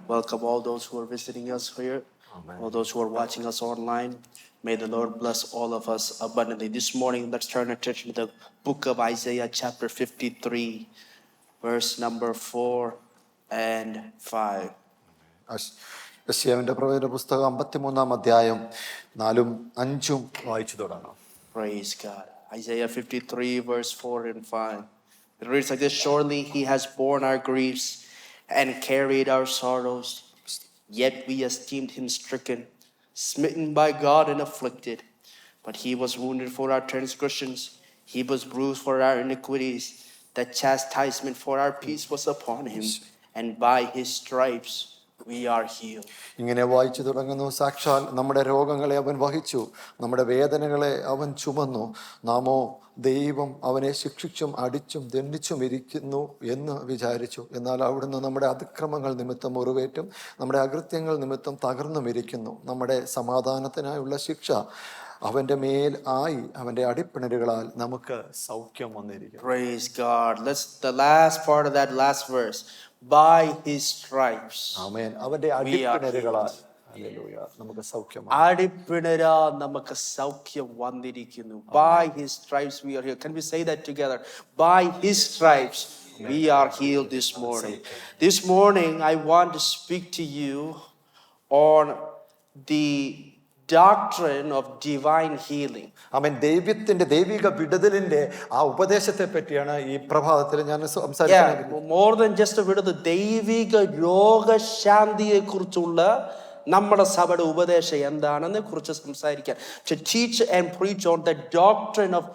welcome all those who are visiting us here, all those who are watching us online. May the Lord bless all of us abundantly. This morning, let's turn our attention to the book of Isaiah, chapter 53, verse number 4 and 5. യെശയ്യാവിന്റെ പ്രവചന പുസ്തകം 53 അധ്യായം 4ഉം 5ഉം വായിച്ചു തുടങ്ങാം. Praise God. Isaiah 53, verse 4 and 5. It reads like this: Surely he has borne our griefs and carried our sorrows, yet we esteemed him stricken, smitten by God and afflicted. But he was wounded for our transgressions, he was bruised for our iniquities. The chastisement for our peace was upon him, and by his stripes we are healed. ഇങ്ങനെ വായിച്ചു തുടങ്ങുന്നു. സാക്ഷാൽ നമ്മുടെ രോഗങ്ങളെ അവൻ വഹിച്ചു, നമ്മുടെ വേദനകളെ അവൻ ചുമന്നു. നാമോ ദൈവം അവനെ ശിക്ഷിച്ചും അടിച്ചും ദണ്ഡിച്ചും ഇരിക്കുന്നു എന്ന് വിചാരിച്ചു. എന്നാൽ അവിടുന്ന് നമ്മുടെ അതിക്രമങ്ങൾ നിമിത്തം മുറിവേറ്റും നമ്മുടെ അകൃത്യങ്ങൾ നിമിത്തം തകർന്നും ഇരിക്കുന്നു. നമ്മുടെ സമാധാനത്തിനായുള്ള ശിക്ഷ അവന്റെ മേൽ ആയി, അവന്റെ അടിപ്പിണരുകളാൽ നമുക്ക് സൗഖ്യം വന്നിരിക്കുന്നു. Praise God. Let's the last part of that last verse. By his stripes. ആമേൻ. അവന്റെ അടിപ്പിണരുകളാൽ നമുക്ക് സൗഖ്യം. അടിപ്പിണരാൽ നമുക്ക് സൗഖ്യം വന്നിരിക്കുന്നു. By his stripes we are healed. Can we say that together? By his stripes we are healed this morning. This morning I want to speak to you on the doctrine of divine healing. ആമേൻ. ദൈവിക വിടുതലിന്റെ ആ ഉപദേശത്തെ പറ്റിയാണ് ഈ പ്രഭാതത്തിൽ ഞാൻ സംസാരിക്കുന്നത്. More than just a വിടുതൽ, ദൈവിക രോഗശാന്തിയെ കുറിച്ചുള്ള നമ്മുടെ സഭയുടെ ഉപദേശം എന്താണെന്ന് കുറിച്ച് സംസാരിക്കാൻ. To teach and preach on the doctrine of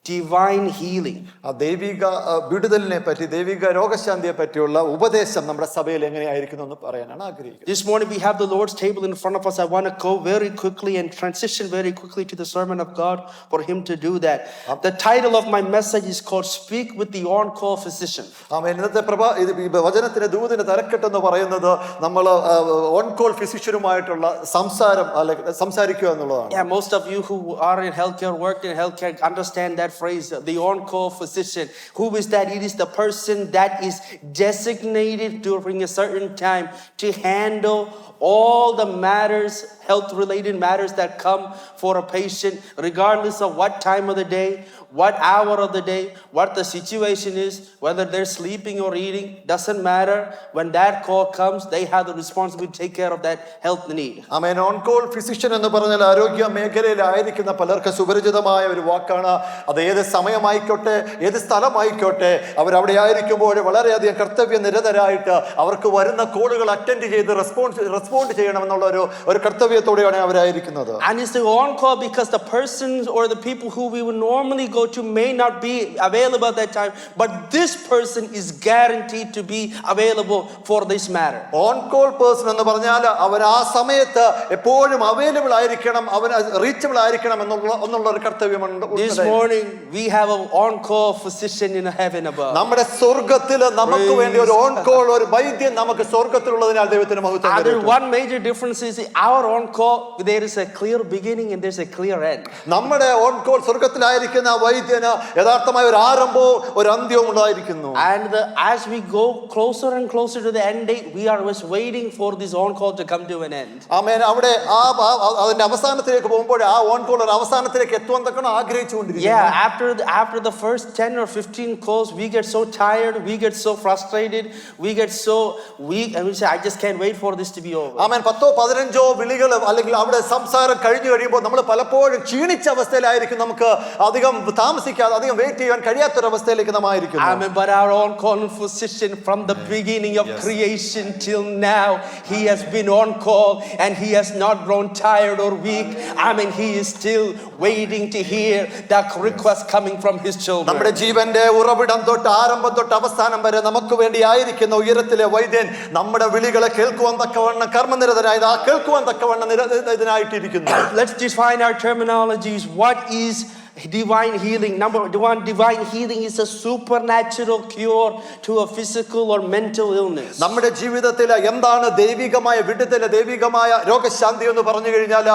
divine healing. ആ ദൈവിക വിടുതലിനെ പറ്റി, ദൈവിക രോഗശാന്തിയെ പറ്റിയുള്ള ഉപദേശം നമ്മുടെ സഭയിൽ എങ്ങനെയായിരിക്കുന്നു എന്ന് പറയാനാണ് ആഗ്രഹിക്കുന്നത്. This morning we have the Lord's table in front of us. I want to go very quickly and transition very quickly to the sermon of God for him to do that. The title of my message is called Speak with the On-Call Physician. ആമേൻ. ഇന്നത്തെ വചനത്തിന്റെ ദൂതിന്റെ തലക്കെട്ടെന്ന് പറയുന്നത് നമ്മൾ on call ഫിസിഷ്യനുമായിട്ടുള്ള സംസാരിക്കുക എന്നുള്ളതാണ്. Yeah, most of you who are in healthcare, work in healthcare, understand that phrase, the on-call physician. Who is that? It is the person that is designated during a certain time to handle all the matters, health-related matters that come for a patient, regardless of what time of the day, what hour of the day, what the situation is, whether they're sleeping or eating, doesn't matter. When that call comes, they have the responsibility to take care of that health need. Amen. On call physician എന്ന് പറഞ്ഞാൽ ആരോഗ്യ മേഖലയിലായിരിക്കുന്ന പലർക്ക് സുപരിചിതമായ ഒരു വാക്കാണ്. അത് ഏത് സമയമായിക്കോട്ടെ, ഏത് സ്ഥലമായിക്കോട്ടെ, അവരവിടെ ആയിരിക്കുമ്പോൾ വളരെയധികം കർത്തവ്യ നിരതരായിട്ട് അവർക്ക് വരുന്ന കോളുകൾ അറ്റൻഡ് ചെയ്ത് റെസ്പോണ്ട് ചെയ്യണമെന്നുള്ള ഒരു കർത്തവ്യത്തോടെയാണ് അവരായിരിക്കുന്നത്. And it's the on call because the persons or the people who we would normally go to may not be available at that time, but this person is guaranteed to be available for this matter. On call person എന്ന് പറഞ്ഞാൽ അവർ ആ സമയത്ത് എപ്പോഴും available ആയിരിക്കണം, അവൻ reachable ആയിരിക്കണം എന്നുള്ള ഒരു കർത്തവ്യമുണ്ട്. This morning we have an on call physician in heaven above. നമ്മുടെ സ്വർഗ്ഗത്തിൽ നമുക്ക് വേണ്ടി ഒരു ഓൺ കോൾ, ഒരു വൈദ്യൻ നമുക്ക് സ്വർഗ്ഗത്തിലുള്ളതിനാൽ ദൈവത്തിന് മഹത്വം. One major difference is our on call, there is a clear beginning and there's a clear end. നമ്മുടെ ഓൺ കോൾ സ്വർഗ്ഗത്തിലായിരിക്കുന്ന വൈദ്യന് യഥാർത്ഥമായ ഒരു ആരംഭവും ഒരു അന്ത്യവും ഉണ്ടായിരിക്കുന്നു. And as we go closer and closer to the end date, we are always waiting for this on call to come to an end. ആമേൻ. അവിടെ അതിന്റെ അവസാനത്തിലേക്ക് പോകുമ്പോൾ ആ ഓൺ കോൾ ഒരു അവസാനത്തിലേക്ക് എത്തുവാൻ തക്കണം ആഗ്രഹിച്ചുകൊണ്ടിരിക്കുന്നു. Yeah, after the first 10 or 15 calls, we get so tired, we get so frustrated, we get so weak, and we say, I just can't wait for this to be over. ആമേൻ. 10-15 വിളികൾ അല്ലെങ്കിൽ അവിടെ സംസാരം കഴിഞ്ഞു കഴിയുമ്പോൾ നമ്മൾ പലപ്പോഴും ക്ഷീണിച്ച അവസ്ഥയിലായിരിക്കും. നമുക്ക് അധികം താമസിക്കാതെ, അധികം വെയിറ്റ് ചെയ്യാൻ കഴിയാത്തൊരവസ്ഥയിലേക്ക് നാം ആയിരിക്കുന്നു. Amen. But our on call physician from the beginning of creation till now, he has been on call and he has not grown tired or weak. Amen. He is still waiting to hear the request coming from his children. നമ്മുടെ ജീവന്റെ ഉറവിടം തൊട്ട് ആരംഭം തൊട്ട് അവസാനം വരെ നമുക്ക് വേണ്ടി ആയിരിക്കുന്ന ഉയരത്തിലെ വൈദ്യൻ നമ്മുടെ വിളികളെ കേൾക്കുവാൻ തക്കവണ്ണം കർമ്മനിരതനായത്, ആ കേൾക്കുവാൻ തക്കവണ്ണം ഇതിനായിട്ടിരിക്കുന്നു. Let's define our terminologies. What is divine healing. Number one, divine healing is a supernatural cure to a physical or mental illness. നമ്മുടെ ജീവിതത്തിൽ എന്താണ് ദൈവികമായ വിടുതൽ, ദൈവികമായ രോഗശാന്തി എന്ന് പറഞ്ഞു കഴിഞ്ഞാൽ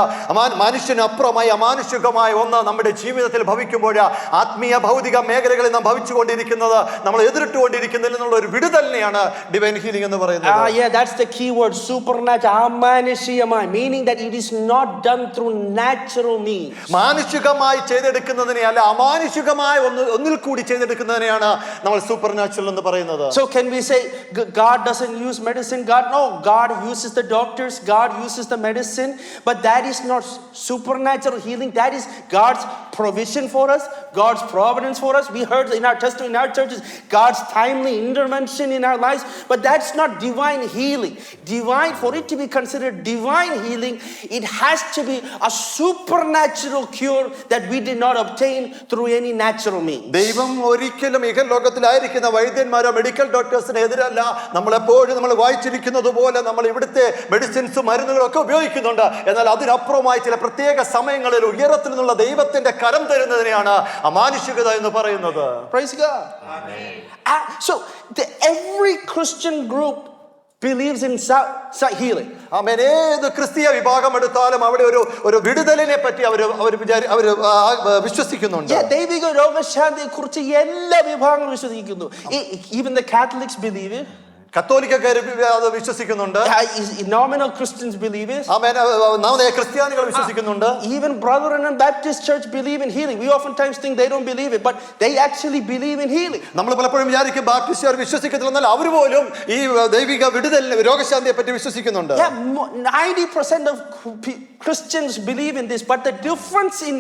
മനുഷ്യനപ്പുറമായി അമാനുഷികമായ ഒന്ന് നമ്മുടെ ജീവിതത്തിൽ ഭവിക്കുമ്പോൾ ആത്മീയ ഭൗതിക മേഖലകളിൽ നാം ഭവിച്ചുകൊണ്ടിരിക്കുന്നത്, നമ്മൾ എതിരിട്ടുകൊണ്ടിരിക്കുന്നതിൽ നിന്നുള്ള ഒരു വിടുതലിനെയാണ് ഡിവൈൻ ഹീലിംഗ് എന്ന് പറയുന്നത്. Yeah, that's the key word, supernatural, amanishiyamai, meaning that it is not done through natural means. മാനുഷികമായി ചെയ്തെടുക്കുന്നതിനെ അല്ല, അമാനുഷികമായ ഒന്നിൽ കൂടി ചെയ്തെടുക്കുന്നതിനെയാണ് നമ്മൾ സൂപ്പർ നാച്ചുറൽ എന്ന് പറയുന്നത്. So can we say God doesn't use medicine? No, God uses the doctors, God uses the medicine, but that is not supernatural healing. That is God's provision for us, God's providence for us. We heard in our testimony in our churches, God's timely intervention in our lives, but that's not divine healing. Divine, for it to be considered divine healing, it has to be a supernatural cure that we did not obtain through any natural means. ദൈവം ഒരിക്കലും ഇഹലോകത്തിലായിരിക്കുന്ന വൈദ്യന്മാരോ medical ഡോക്ടേഴ്സിന് എതിരല്ല. നമ്മളെപ്പോഴും നമ്മൾ വായിച്ചിരിക്കുന്നത് പോലെ നമ്മൾ ഇവിടുത്തെ മെഡിസിൻസും മരുന്നുകളും ഒക്കെ ഉപയോഗിക്കുന്നുണ്ട്. എന്നാൽ അതിനപ്പുറമായി ചില പ്രത്യേക സമയങ്ങളിൽ ഉയരത്തിൽ നിന്നുള്ള ദൈവത്തിന്റെ കരം തരുന്നതിനെയാണ് അമാനുഷികത എന്ന് പറയുന്നത്. Praise God. Amen. So every Christian group believes in healing. ആമേൻ. ഏത് ക്രിസ്തീയ വിഭാഗം എടുത്താലും അവിടെ ഒരു വിടുതലിനെ പറ്റി അവർ വിശ്വസിക്കുന്നുണ്ട്. ദൈവിക രോഗശാന്തിയെ കുറിച്ച് എല്ലാ വിഭാഗങ്ങളും വിശ്വസിക്കുന്നു. Even the Catholics believe it. കത്തോലിക്കക്കാർ അത് വിശ്വസിക്കുന്നുണ്ട്. Nominal Christians believe it. ആമേൻ. ക്രിസ്ത്യാനികൾ വിശ്വസിക്കുന്നുണ്ട്. Even Brethren and Baptist Church believe in healing. We oftentimes think they don't believe it, but they actually believe in healing. നമ്മൾ പലപ്പോഴും വിചാരിക്കും ബാപ്റ്റിസ്റ്റുകാർ വിശ്വസിക്കത്തില്ല, എന്നാൽ അവർ പോലും ഈ ദൈവിക വിടുതൽ രോഗശാന്തിയെ പറ്റി വിശ്വസിക്കുന്നുണ്ട്. 90% of Christians believe in this, but the difference in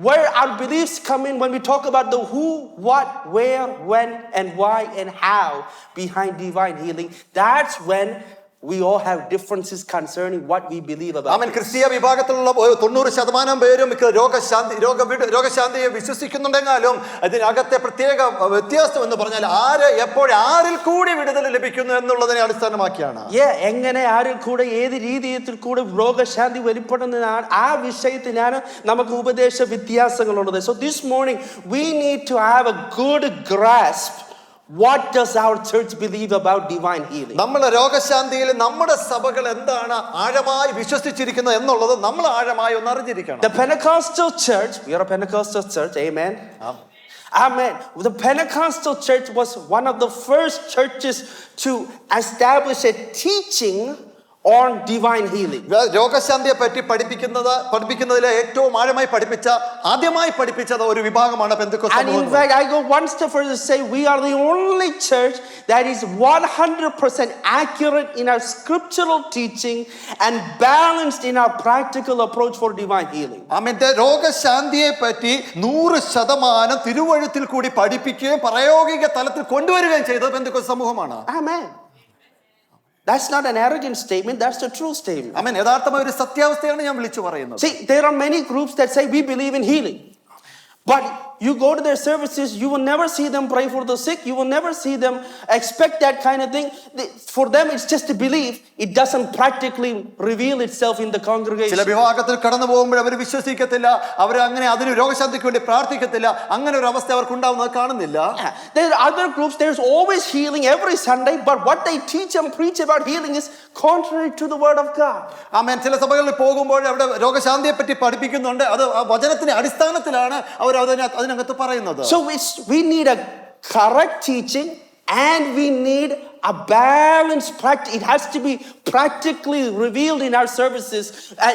where our beliefs come in when we talk about the who, what, where, when, and why, and how behind divine healing, that's when we all have differences concerning what we believe about. ആമേൻ. ക്രിസ്തീയ വിഭാഗത്തിലുള്ള 90% പേരും രോഗശാന്തിയെ വിശ്വസിക്കുന്നുണ്ടെങ്കിലും അതിനകത്തെ പ്രത്യേക വ്യത്യാസം എന്ന് പറഞ്ഞാൽ ആരിൽ കൂടി വിടുതൽ ലഭിക്കുന്നു എന്നുള്ളതിനെ അടിസ്ഥാനമാക്കിയാണ്. എങ്ങനെ ആരിൽ കൂടെ ഏത് രീതിയിൽ കൂടെ രോഗശാന്തി വെളിപ്പെടുന്നതാണ്, ആ വിഷയത്തിലാണ് നമുക്ക് ഉപദേശ വ്യത്യാസങ്ങളുള്ളത്. So this morning we need to have a good grasp. What does our church believe about divine healing? നമ്മുടെ രോഗശാന്തിയിൽ നമ്മുടെ സഭകൾ എന്താണ് ആഴമായി വിശ്വസിച്ചിരിക്കുന്നത് എന്നുള്ളത് നമ്മൾ ആഴമായി ഒന്ന് അറിഞ്ഞിരിക്കണം. The Pentecostal church, we are a Pentecostal church, amen. Amen. The Pentecostal church was one of the first churches to establish a teaching on divine healing. രോഗശാന്തിയെ പറ്റി പഠിപ്പിക്കുന്നതിലെ ഏറ്റവും ആഴമായി ആദ്യമായി പഠിപ്പിച്ചത് ഒരു വിഭാഗമാണ് Pentecost. And in fact, I go one step further to say we are the only church that is 100% accurate in our scriptural teaching and balanced in our practical approach for divine healing. ആമേൻ. രോഗശാന്തിയെ പറ്റി 100% തിരുവഴുത്തിൽ കൂടി പഠിപ്പിക്കുകയും പ്രായോഗിക തലത്തിൽ കൊണ്ടുവരികയും ചെയ്തത് പെന്തക്കോസ്ത് സമൂഹമാണ്. Amen. That's not an arrogant statement, that's the true statement. ആമേൻ. യഥാർത്ഥമായ ഒരു സത്യാവസ്ഥയാണ് ഞാൻ വിളിച്ചു പറയുന്നത്. See, there are many groups that say we believe in healing. But you go to their services, you will never see them pray for the sick. You will never see them expect that kind of thing. For them, it's just a belief. It doesn't practically reveal itself in the congregation. ചില വിഭാഗത്തിൽ കടന്നു പോകുമ്പോൾ അവർ വിശ്വസിക്കത്തില്ല, അവർ അങ്ങനെ അതിന് രോഗശാന്തിക്ക് വേണ്ടി പ്രാർത്ഥിക്കത്തില്ല. അങ്ങനെ ഒരു അവസ്ഥ അവർക്ക് ഉണ്ടാവുന്നത് കാണുന്നില്ല. There are other groups, there's always healing every Sunday, but what they teach and preach about healing is contrary to the word of God. ആമേൻ. ചില സഭകളിൽ പോകുമ്പോൾ അവിടെ രോഗശാന്തിയെ പറ്റി പഠിപ്പിക്കുന്നുണ്ട്, അത് വചനത്തിന്റെ അടിസ്ഥാനത്തിലാണ് അവർ അതിനകത്ത് പറയുന്നത്. So we need a correct teaching and we need a balanced practice. It has to be practically revealed in our services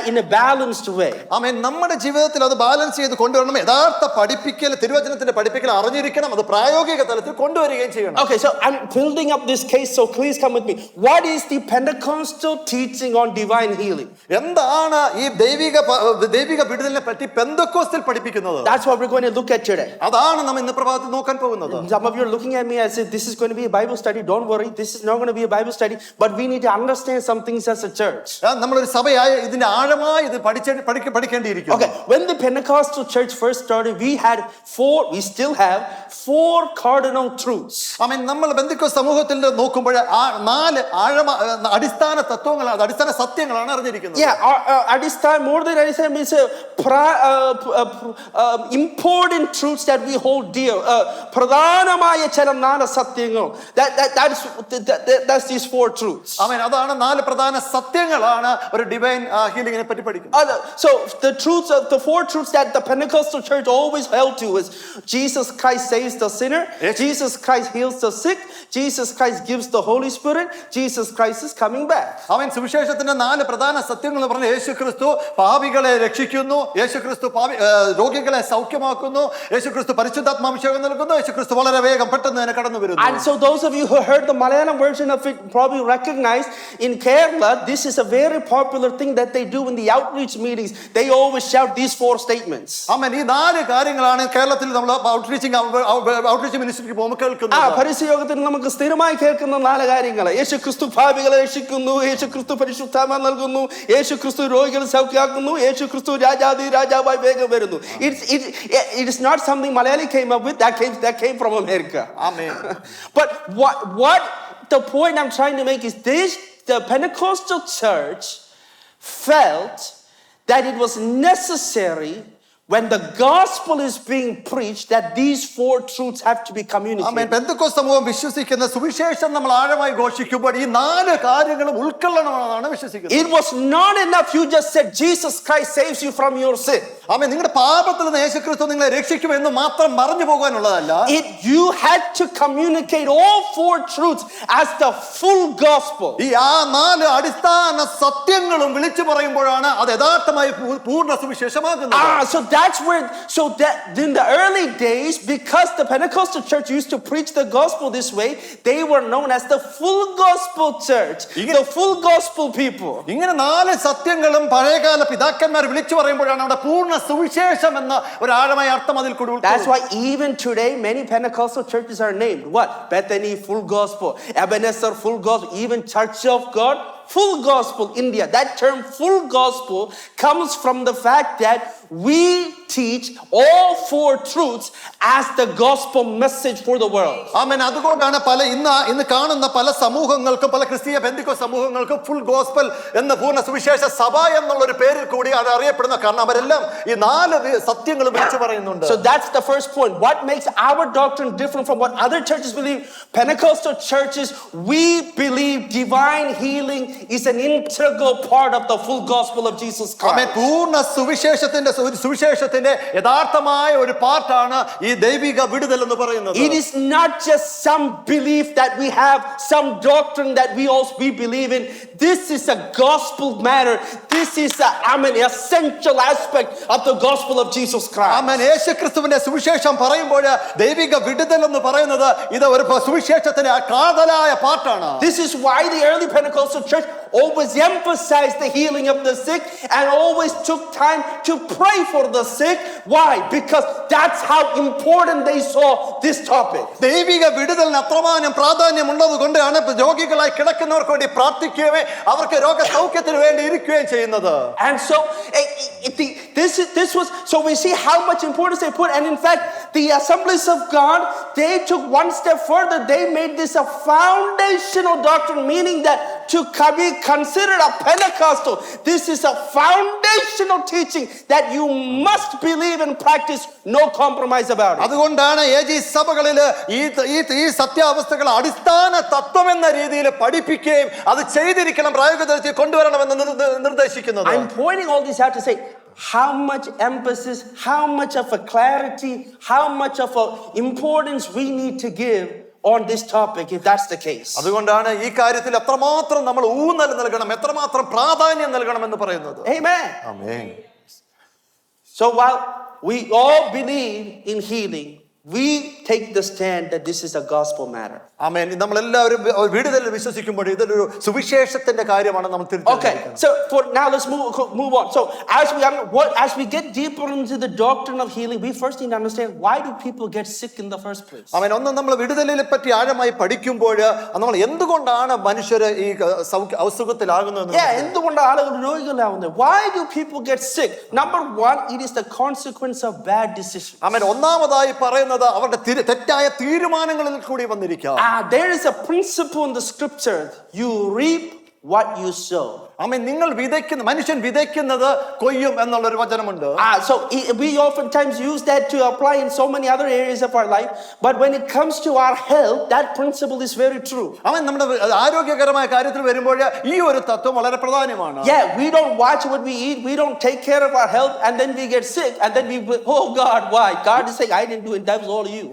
in a balanced way. ആമേൻ. നമ്മുടെ ജീവിതത്തിൽ അത് ബാലൻസ് ചെയ്ത് കൊണ്ടുവരണം. യഥാർത്ഥ പഠിപ്പിക്കൽ, തിരുവചനത്തിന്റെ പഠിപ്പിക്കൽ അറിഞ്ഞിരിക്കണം, അത് പ്രായോഗിക തലത്തിൽ കൊണ്ടുവരികയും ചെയ്യണം. Okay, so I'm building up this case, so please come with me. What is the Pentecostal teaching on divine healing? എന്താണ് ഈ ദൈവിക വിടുതലിനെ പറ്റി പെന്തക്കോസ്തിൽ പഠിപ്പിക്കുന്നത്? That's what we're going to look at today. അതാണ് നാം ഇന്ന് പ്രഭാതത്തിൽ നോക്കാൻ പോകുന്നത്. Some of you are looking at me and say this is going to be a Bible study. Don't worry, this is not going to be a Bible study, but we need to understand some things as a church. നമ്മളൊരു സഭയായി ഇതിന്റെ ആഴമായി ഇത് പഠിക്കേണ്ടിയിരിക്കുന്നു. Okay, when the Pentecostal church first started, we still have 4 cardinal truths. ആമേൻ. നമ്മൾ ബന്ധുക്കോസ് സമൂഹത്തിൽ നോക്കുമ്പോൾ ആ 4 അടിസ്ഥാന തത്വങ്ങളാണ്, അടിസ്ഥാന സത്യങ്ങളാണ് അറിഞ്ഞിരിക്കുന്നത്. Yeah, Adistan, more than Adistan means important truths that we hold dear. പ്രധാനമായ ചില 4 സത്യങ്ങൾ. That's these 4 truths. ആമേൻ. അതാണ് 4 പ്രധാന സത്യങ്ങളാണ് ഒരു ഡിവൈൻ ഹീലിംഗിനെ പറ്റി പഠിക്കുന്നത്. So the truths, the 4 truths that the Pentecostal church always held to is Jesus Christ saves the sinner, Jesus Christ heals the sick, Jesus Christ gives the Holy Spirit, Jesus Christ is coming back. ആമേൻ. സുവിശേഷത്തിന്റെ 4 പ്രധാന സത്യങ്ങൾ എന്ന് പറഞ്ഞാൽ യേശുക്രിസ്തു പാപികളെ രക്ഷിക്കുന്നു, യേശുക്രിസ്തു രോഗികളെ സൗഖ്യമാക്കുന്നു, യേശുക്രിസ്തു പരിശുദ്ധാത്മാഭിഷേകം നൽകുന്നു, യേശുക്രിസ്തു വളരെ വേഗം പെട്ടെന്ന് തന്നെ കടന്നു വരുന്നു. And so those of you who heard the Malayalam version of it probably recognize in Kerala this is a very popular thing that they do in the outreach meetings. They always shout these 4 statements. ആമേൻ. ഈ 4 കാര്യങ്ങളാണ് കേരളത്തിൽ നമ്മൾ outreach മിനിസ്ട്രിക്ക് പോകുമ്പോൾ കേൾക്കുന്നത്. പരിശുദ്ധയോഗത്തിൽ നമുക്ക് സ്ഥിരമായി കേൾക്കുന്ന 4 കാര്യങ്ങൾ. യേശുക്രിസ്തു പാപികളെ രക്ഷിക്കുന്നു, യേശുക്രിസ്തു പരിശുദ്ധാത്മാ നൽകുന്നു, യേശുക്രിസ്തു രോഗികളെ സൗഖ്യമാക്കുന്നു, യേശുക്രിസ്തു രാജാവായി വേഗം വരുന്നു. It is not something Malayali came up with. That came from America. Amen. But what the point I'm trying to make is this: the Pentecostal church felt that it was necessary when the gospel is being preached that these 4 truths have to be communicated. ആമേൻ. പെന്തക്കോസ്ത് സമൂഹം വിശ്വസിക്കുന്ന സുവിശേഷം നമ്മൾ ആഴമായി ഘോഷിക്കുമ്പോൾ ഈ 4 കാര്യങ്ങളും ഉൾക്കൊള്ളണമെന്നാണ് വിശ്വസിക്കുന്നത്. It was not enough you just said Jesus Christ saves you from your sin. ആമേൻ. നിങ്ങളുടെ പാപത്തിൽ നിന്ന് യേശുക്രിസ്തു നിങ്ങളെ രക്ഷിക്കും എന്ന് മാത്രം പറഞ്ഞു പോകാനുള്ളതല്ല. You had to communicate all 4 truths as the full gospel. ഈ 4 അടിസ്ഥാന സത്യങ്ങളും വിളിച്ചു പറയുമ്പോഴാണ് അത് യഥാർത്ഥമായി പൂർണ്ണ സുവിശേഷമാകുന്നത്. So that in the early days, because the Pentecostal church used to preach the gospel this way, they were known as the full gospel church, the full gospel people. ഇങ്ങനെ 4 സത്യങ്ങളും പഴയകാല പിതാക്കന്മാർ വിളിച്ചു പറയുമ്പോഴാണ് അവിടെ പൂർണ്ണ സുവിശേഷം എന്ന ഒരു ആഴമായ അർത്ഥം അതിൽ കൂടി ഉൾക്കൊള്ളുന്നത്. That's why even today many Pentecostal churches are named what? Bethany full gospel, Ebenezer full gospel, even Church of God full gospel India. That term full gospel comes from the fact that we teach all 4 truths as the gospel message for the world. ആമേൻ. അതുകൊണ്ടാണ് ഇന്ന് കാണുന്ന പല സമൂഹങ്ങൾക്കും, പല ക്രിസ്തീയ Pentecost സമൂഹങ്ങൾക്കും full gospel എന്ന പൂർണ്ണ സുവിശേഷ സഭ എന്നുള്ള ഒരു പേരിൽ കൂടി അത് അറിയപ്പെടുന്ന. കാരണം അവരെല്ലാം ഈ 4 സത്യങ്ങളും വിളിച്ചു പറയുന്നുണ്ട്. So that's the first point. What makes our doctrine different from what other churches believe? Pentecostal churches, we believe divine healing is an integral part of the full gospel of Jesus Christ. ആമേൻ. പൂർണ്ണ സുവിശേഷത്തിന്റെ യഥാർത്ഥമായ ഒരു പാർട്ടാണ് ഈ ദൈവിക വിടുതൽ എന്ന് പറയുന്നത്. It is not just some belief that we have, some doctrine that we believe in. This is a gospel matter. This is an essential aspect of the gospel of Jesus Christ. ആമേൻ. യേശുക്രിസ്തുവിന്റെ സുവിശേഷം പറയുമ്പോൾ ദൈവിക വിടുതൽ എന്ന് പറയുന്നത് ഇത് ഒരു സുവിശേഷത്തിന്റെ കാതലായ പാർട്ടാണ്. This is why the early Pentecostal church always emphasized the healing of the sick and always took time to pray for the sick. Why? Because that's how important they saw this topic. ദൈവിക വിടുതലിന് അത്രമാനം പ്രാധാന്യമുള്ളത് കൊണ്ടാണ് രോഗികളായി കിടക്കുന്നവർക്ക് വേണ്ടി പ്രാർത്ഥിക്കുകയും അവർക്ക് രോഗസൗഖ്യത്തിന് വേണ്ടി ഇരിക്കുകയും ചെയ്യുന്നത്. And so this was, so we see how much importance they put. And in fact, the Assemblies of God, they took one step further. They made this a foundational doctrine, meaning that to be considered a Pentecostal, this is a foundational teaching that you must believe and practice, no compromise about it. അതുകൊണ്ടാണ് AG സഭകളിൽ ഈ സത്യാവസ്ഥകൾ അടിസ്ഥാന തത്വം എന്ന രീതിയിൽ പഠിപ്പിക്കുകയും അത് ചെയ്തിരിക്കണം, പ്രായോഗികതയിൽ കൊണ്ടുവരണമെന്ന് നിർദ്ദേശിക്കുന്നത്. I'm pointing all this out to say how much emphasis, how much of a clarity, how much of a importance we need to give on this topic if that's the case. അതുകൊണ്ടാണ് ഈ കാര്യത്തിൽ എത്രമാത്രം നമ്മൾ ഊന്നൽ നൽകണം, എത്രമാത്രം പ്രാധാന്യം നൽകണം എന്ന് പറയുന്നത്. Amen. Amen. So while we all believe in healing, we take the stand that this is a gospel matter. ആമേൻ. നമ്മളെല്ലാവരും വിടുതലിൽ വിശ്വസിക്കുമ്പോൾ ഇതൊരു സുവിശേഷത്തിന്റെ കാര്യമാണ് നമ്മൾ തിരിച്ചറിയുന്നത്. Okay, so for now let's move on. So as we get deeper into the doctrine of healing, we first need to understand, why do people get sick in the first place? ആമേൻ. ഒന്ന് നമ്മൾ വിടുതലിനെ പറ്റി ആഴമായി പഠിക്കുമ്പോൾ നമ്മൾ എന്തുകൊണ്ടാണ് മനുഷ്യർ ഈ അസുഖത്തിലാകുന്നത്? എന്തുകൊണ്ടാണ് ആളുകൾ രോഗികളാവുന്നത്? Why do people get sick? Number one, it is the consequence of bad decisions. ആമേൻ. ഒന്നാമതായി പറയുന്നത് വരുന്നത് അവരുടെ തെറ്റായ തീരുമാനങ്ങളിൽ കൂടി വന്നിരിക്കാം. There is a principle in the scripture: you reap what you sow. നിങ്ങൾ വിതയ്ക്കുന്ന മനുഷ്യൻ വിതയ്ക്കുന്നത് കൊയ്യും എന്നുള്ളൊരു വചനമുണ്ട്. So we oftentimes use that to apply in so many other areas of our life, but when it comes to our health, that principle is very true. നമ്മുടെ ആരോഗ്യകരമായ കാര്യത്തിൽ വരുമ്പോൾ ഈ ഒരു തത്വം വളരെ പ്രധാനമാണ്. Yeah, we don't watch what we eat, we don't take care of our health, and then we get sick, and then we, oh God, why? God is saying, I didn't do it, that was all you.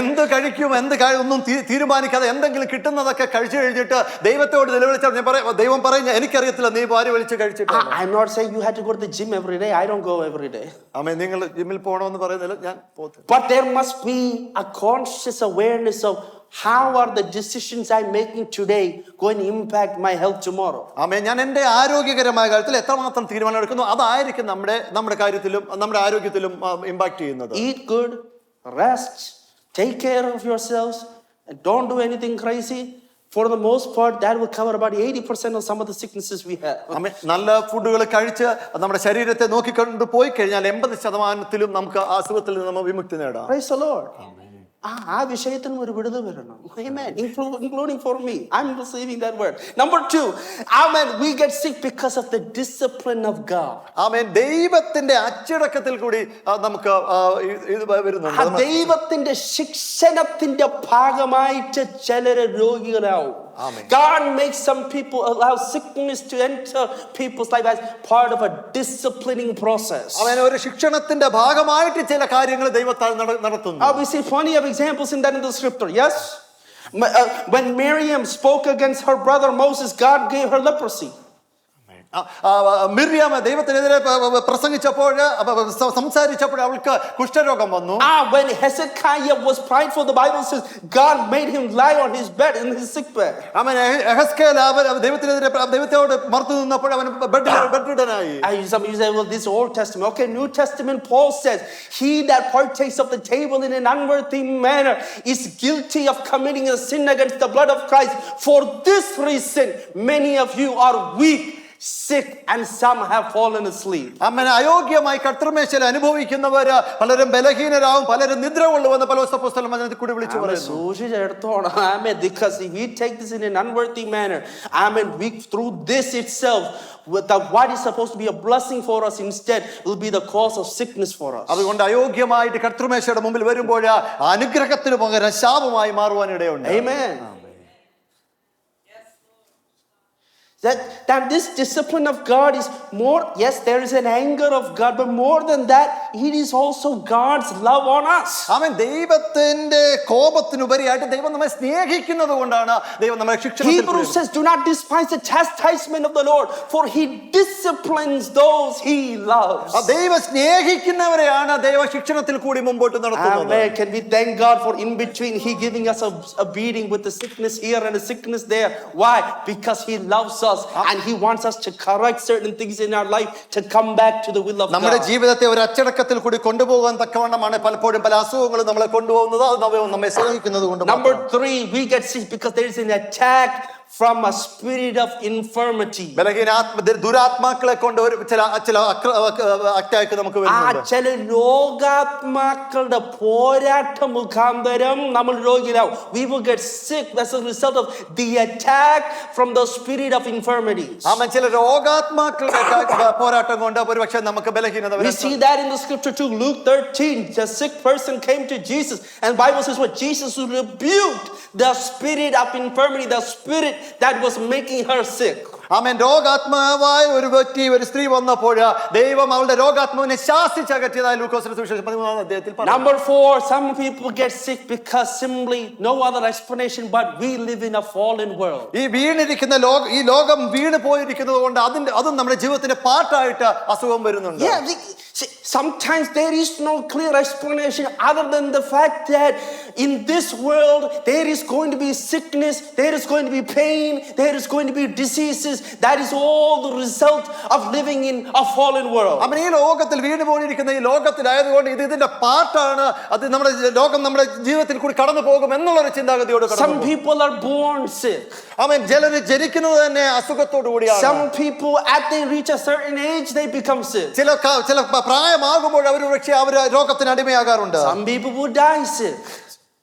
എന്ത് കഴിക്കും ഒന്നും തീരുമാനിക്കാതെ എന്തെങ്കിലും കിട്ടുന്നതൊക്കെ കഴിച്ചു കഴിഞ്ഞിട്ട് ദൈവത്തോട് നിലവിളിച്ചാൽ ദൈവം പറയുന്നത് എനിക്കറിയത്തില്ല, നീ ഭാര്യ വലിച്ച് കഴിച്ചിട്ടാണ്. I'm not saying you have to go to the gym every day. I don't go every day. നിങ്ങൾ ജിമ്മിൽ പോകണമെന്ന് പറയുന്നില്ല, ഞാൻ പോകുന്നു. But there must be a conscious awareness of how are the decisions I'm making today going to impact my health tomorrow. ഞാൻ എൻ്റെ ആരോഗ്യകരമായ കാര്യത്തിൽ എത്രമാത്രം തീരുമാനം എടുക്കുന്നു അതായിരിക്കും നമ്മുടെ കാര്യത്തിലും നമ്മുടെ ആരോഗ്യത്തിലും ഇമ്പാക്ട് ചെയ്യുന്നത്. Eat good, rest, take care of yourselves, and don't do anything crazy. For the most part, that will cover about 80% of some of the sicknesses we have. നല്ല ഫുഡുകൾ കഴിച്ച് നമ്മുടെ ശരീരത്തെ നോക്കിക്കൊണ്ട് പോയി കഴിഞ്ഞാൽ 80% നമുക്ക് അസുഖത്തിൽ നിന്ന് വിമുക്തി നേടാം. Praise the Lord. ആ വിഷയത്തിനും ഒരു വിടുതൽ വരണം. Amen. Including for me. I'm receiving that word. Number 2, amen, we get sick because of the discipline of God. Amen. ദൈവത്തിന്റെ അച്ചടക്കത്തിൽ കൂടി നമുക്ക് ഇത് വരുന്നുണ്ട്. ദൈവത്തിന്റെ ശിക്ഷണത്തിന്റെ ഭാഗമായിട്ട് ചിലര് രോഗികളാവും. God makes some people allow sickness to enter people's life as part of a disciplining process. ഒരു ശിക്ഷണത്തിന്റെ ഭാഗമായിട്ട് ചില കാര്യങ്ങൾ ദൈവത്താൽ നടത്തുന്നു. We see plenty of examples in that in the scripture. Yes, when Miriam spoke against her brother Moses, God gave her leprosy. മിർയാം ദൈവത്തിനെതിരെ പ്രസംഗിച്ചപ്പോൾ സംസാരിച്ചപ്പോൾ അവൾക്ക് കുഷ്ഠരോഗം വന്നു. When Hezekiah was prideful, the Bible says God made him lie on his bed in his sick bed. ദൈവത്തോട് മറുത്തു നിന്നപ്പോൾ അവൻ ബെഡ്രിഡനായി. Some you say, well, this Old Testament. Okay, New Testament, Paul says, he that partakes of the table in an unworthy manner is guilty of committing a sin against the blood of Christ. For this reason, many of you are weak, sick, and some have fallen asleep. അയോഗ്യമായി കർത്തൃമേശയിൽ അനുഭവിക്കുന്നവര് പലരും ബലഹീനരാവും, പലരും നിദ്ര കൊള്ളുവെന്ന് പൗലോസ് അപ്പോസ്തലൻ വചനത്തിൽ കൂടി വിളിച്ചു പറയുന്നു. Because if we take this in an unworthy manner, we through this itself, what is supposed to be a blessing for us instead will be the cause of sickness for us. അതുകൊണ്ട് അയോഗ്യമായിട്ട് കർത്തൃമേശയുടെ മുമ്പിൽ വരുമ്പോൾ അനുഗ്രഹത്തിന് പകരം ശാപമായി മാറുവാൻ ഇടയുണ്ട്. Amen. That this discipline of God is more, yes, there is an anger of God, but more than that, it is also God's love on us. ദൈവത്തിന്റെ കോപത്തിനുപരിയായിട്ട് ദൈവം നമ്മെ സ്നേഹിക്കുന്നത് കൊണ്ടാണ് ദൈവം നമ്മളെ ശിക്ഷിക്കുന്നത്. Hebrews says, do not despise the chastisement of the Lord, for he disciplines those he loves. ദൈവം സ്നേഹിക്കുന്നവരെയാണ് ദൈവ ശിക്ഷണത്തിൽ കൂടി മുമ്പോട്ട് നടത്തുന്നത്. Amen. Can we thank God for in between he giving us a beating with the sickness here and a sickness there? Why? Because he loves us. And he wants us to correct certain things in our life to come back to the will of God. നമ്മുടെ ജീവിതത്തെ ഒരു അച്ചടക്കത്തിൽ കൂടി കൊണ്ടുപോകാൻ തക്കവണ്ണമാണ് പലപ്പോഴും പല അസുഖങ്ങളും നമ്മളെ കൊണ്ടുപോകുന്നത്. അത് നമ്മെ സഹായിക്കുന്നത് കൊണ്ട്. Number 3, we get sick because there is an attack from a spirit of infirmity. ദുരാത്മാക്കളെ കൊണ്ട് ചില അറ്റാക്ക് നമുക്ക് വരുന്നുണ്ട്. ചില രോഗാത്മാക്കളുടെ പോരാട്ട മുഖാന്തരം നമ്മൾ രോഗികളാവും. We will get sick as a result of the attack from the spirit of infirmity. ചില രോഗാത്മാക്കളുടെ പോരാട്ടം കൊണ്ട് ഒരുപക്ഷെ നമുക്ക് ബലഹീനത വരും. We see that in the scripture too. Luke 13, the sick person came to Jesus, and the Bible says what Jesus rebuked the spirit of infirmity, the spirit that was making her sick. രോഗാത്മാവായ ഒരു വ്യക്തി, ഒരു സ്ത്രീ വന്നപ്പോൾ ദൈവം അവളുടെ രോഗാത്മാവിനെ ശാസിച്ചകറ്റിയതായി ലൂക്കോസിന്റെ സുവിശേഷം 13-ാം അധ്യായത്തിൽ പറയുന്നു. Number 4, some people get sick because simply no other explanation but we live in a fallen world. ഈ വീണിരിക്കുന്ന ഈ ലോകം വീണ് പോയിരിക്കുന്നത് കൊണ്ട് അതും നമ്മുടെ ജീവിതത്തിന്റെ പാർട്ടായിട്ട് അസുഖം വരുന്നുണ്ട്. Sometimes there is no clear explanation other than the fact that in this world there is going to be sickness, there is going to be pain, there is going to be diseases. That is all the result of living in a fallen world. ഈ ലോകത്തിൽ വീണ് പോയിരിക്കുന്ന ഈ ലോകത്തിലായതുകൊണ്ട് ഇതിന്റെ പാർട്ടാണ്. അത് നമ്മുടെ ലോകം നമ്മുടെ ജീവിതത്തിൽ കൂടി കടന്നു പോകും എന്നുള്ളൊരു ചിന്താഗതിയോട്. Some people are born sick. ചിലര് ജനിക്കുന്നത് തന്നെ അസുഖത്തോടു കൂടിയാണ്. Some people at they reach a certain age they become sick. ചില പ്രായം പ്രായമാകുമ്പോൾ അവർ പക്ഷേ അവർ രോഗത്തിന് അടിമയാകാറുണ്ട്. Some people would die sick.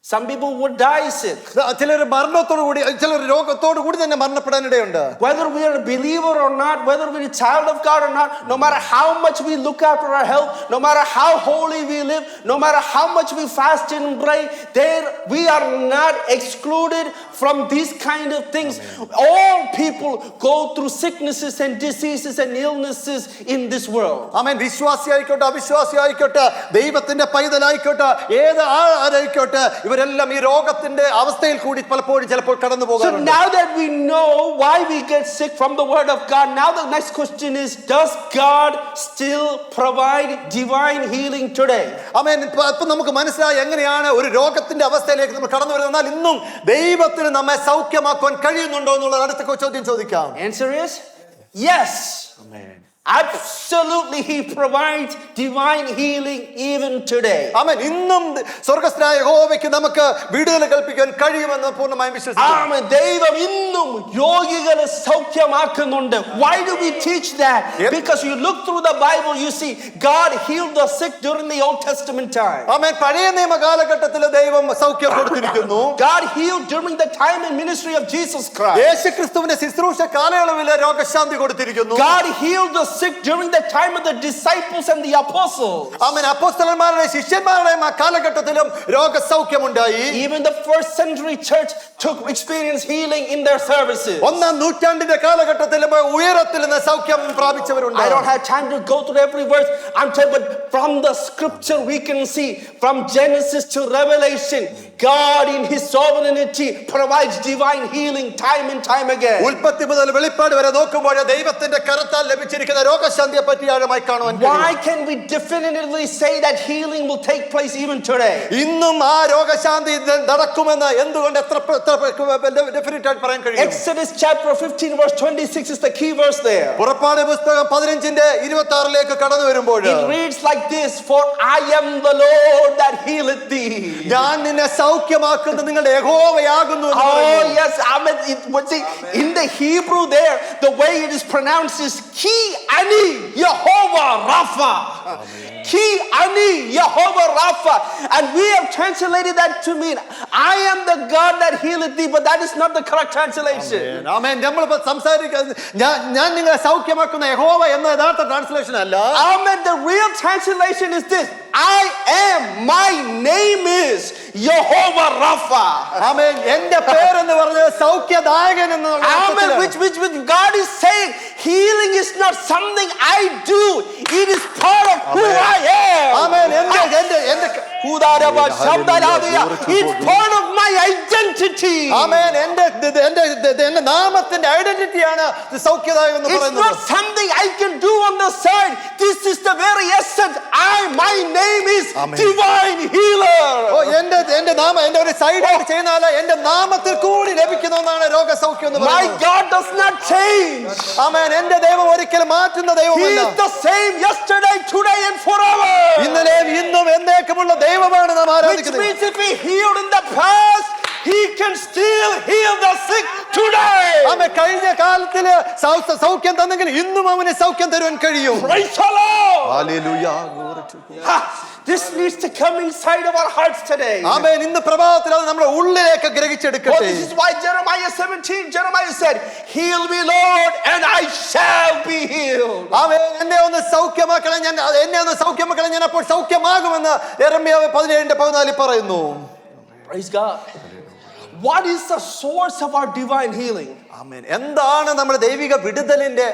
Some people would die sick. ചിലർ മരണത്തോടു കൂടി, ചിലർ രോഗത്തോടു കൂടി തന്നെ മരണപ്പെടാനിടയുണ്ട്. Whether we are a believer or not, whether we're a child of God or not, no matter how much we look after our health, no matter how holy we live, no matter how much we fast and pray, we are not excluded from these kind of things. All people go through sicknesses and diseases and illnesses in this world. ആമേൻ. വിശ്വാസിയായിക്കോട്ടെ അവിശ്വാസിയായിക്കോട്ടെ ദൈവത്തിന്റെ പൈതലായിക്കോട്ടെ ഏത് ആരായിക്കോട്ടെ ഇവരെല്ലാം ഈ രോഗത്തിന്റെ അവസ്ഥയിൽ കൂടി പലപ്പോഴും ചിലപ്പോൾ കടന്നു So പോകാറുണ്ട്. now that we know why we get sick from the word of God, now the next question is, does God still provide divine healing today? ആമേൻ. ഇപ്പൊ നമുക്ക് മനസ്സിലായി എങ്ങനെയാണ് ഒരു രോഗത്തിന്റെ അവസ്ഥയിലേക്ക് നമ്മൾ കടന്നു വരുന്നത്. എന്നാൽ ഇന്നും ദൈവത്തിന് നമ്മെ സൗഖ്യമാക്കുവാൻ കഴിയുന്നുണ്ടോ എന്നുള്ള അടുത്ത ചോദ്യം ചോദിക്കാം. Answer is yes. Absolutely, he provides divine healing even today. ആമേൻ. ഇന്നും സ്വർഗ്ഗസ്ഥനായ യഹോവയ്ക്ക് നമുക്ക് വിടുതൽ കൽപ്പിക്കാൻ കഴിയുമെന്ന് പൂർണ്ണമായും വിശ്വസിക്കുന്നു. ആമേൻ. ദൈവം ഇന്നും രോഗികളെ സൗഖ്യമാക്കുന്നുണ്ട്. Why do we teach that? Because you look through the Bible, you see God healed the sick during the Old Testament time. ആമേൻ. പഴയ നിയമ കാലഘട്ടത്തിൽ ദൈവം സൗഖ്യം കൊടുത്തിരിക്കുന്നു. God healed during the time and ministry of Jesus Christ. യേശുക്രിസ്തുവിന്റെ ശുശ്രൂഷ കാലയളവിൽ രോഗശാന്തി കൊടുത്തിരിക്കുന്നു. God healed the sick during the time of the disciples and the apostles. ആമേൻ. അപ്പോസ്തലന്മാരുടെ ശിഷ്യന്മാരുടെയും ആ കാലഘട്ടത്തിലും രോഗസൗഖ്യമുണ്ടായി. Even the first century church experienced healing in their services. ഒന്നാം നൂറ്റാണ്ടിന്റെ കാലഘട്ടത്തിലും ഉയരത്തിൽ നിന്ന് സൗഖ്യം പ്രാപിച്ചവരുണ്ട്. I don't have time to go through every verse. I'm telling, but from the scripture we can see, from Genesis to Revelation, God in his sovereignty provides divine healing time and time again. ഉൽപ്പത്തി മുതൽ വെളിപ്പാട് വരെ നോക്കുമ്പോൾ ദൈവത്തിന്റെ കരത്താൽ ലഭിച്ചിരിക്കുന്ന രോഗശാന്തിയെ പറ്റി ആഴമായി കാണുവാൻ കഴിയും. Why can we definitively say that healing will take place even today? ഇന്നും ആ രോഗശാന്തി നടക്കുമെന്ന് എന്തുകൊണ്ട് എത്ര ഡെഫിനിറ്റ് ആയിട്ട് പറയാൻ കഴിയും? Exodus chapter 15 verse 26 is the key verse there. പുറപ്പാട് പുസ്തകം 15:26 കടന്നു വരുമ്പോൾ It reads like this, for I am the Lord that healeth thee. ഞാൻ നിന്നെ സൗഖ്യമാക്കുന്ന നിങ്ങളുടെ യഹോവയാകുന്നു എന്ന് Oh പറയുന്നു. yes, amen. In the Hebrew there, the way it is pronounced is Ki Ani Yehovah Rapha. Ki Ani Yehovah Rapha. And we have translated that to mean, I am the God that healeth thee, but that is not the correct translation. ആമേൻ. നമ്മളിപ്പോൾ സംസാരിക്കുന്നത് ഞാൻ നിങ്ങളെ സൗഖ്യമാക്കുന്ന യഹോവ എന്ന യഥാർത്ഥ translation അല്ല. Amen. The real translation is this: I am, my name is Yehovah Rapha. ആമേൻ. എന്റെ പേരെന്ന് പറഞ്ഞത് സൗഖ്യദായകൻ എന്നുള്ള Amen. Which God is saying, healing is not something I do. It is part of who I am. Amen. It's part of my identity. ആമേൻ. എന്റെ നാമത്തിന്റെ ഐഡന്റിറ്റിയാണ് സൗഖ്യദായകൻ എന്ന് It's പറയുന്നത്. not something I can do on the side. This is the very essence. My name is divine healer. എന്റെ നാമം എന്റെ ഒരു സൈഡായിട്ട് ചെയ്യുന്നതല്ല, എന്റെ നാമത്തിൽ കൂടി ലഭിക്കുന്ന ഒന്നാണ് രോഗസൗഖ്യം എന്ന് My പറയുന്നത്. God does not change. ആമേൻ. എന്റെ ദൈവം ഒരിക്കലും മാറ്റുന്ന He ദൈവമല്ല. is the same yesterday, today and forever. ഇന്നലെയും ഇന്നും എന്നേക്കുമുള്ള ദൈവമാണ് നാം Which ആരാധിക്കുന്നത്. means if he healed in the past, he can still heal the sick today. ആമേൻ. കഴിഞ്ഞ കാലത്തില് സൗഖ്യം തന്നെങ്കിൽ ഇന്നും അവന് സൗഖ്യം തരുവാൻ കഴിയും. Praise the Lord. Hallelujah. This needs to come inside of our hearts today. ആമേൻ. ഇന്ന് പ്രഭാതത്തിൽ അത് നമ്മുടെ ഉള്ളിലേക്ക് Oh, ഗ്രഹിച്ചെടുക്കട്ടെ. this is why Jeremiah 17, Jeremiah said, heal me, Lord, and I shall be healed. ആമേൻ. എന്നെ ഒന്ന് സൗഖ്യമാക്കണം, ഞാൻ അപ്പോൾ സൗഖ്യമാകുമെന്ന് യെരമ്യാവ് 17:14 പറയുന്നു. Praise God. What is the source of our divine healing? ആമേൻ. എന്താണ് നമ്മുടെ ദൈവിക വിടുതലിന്റെ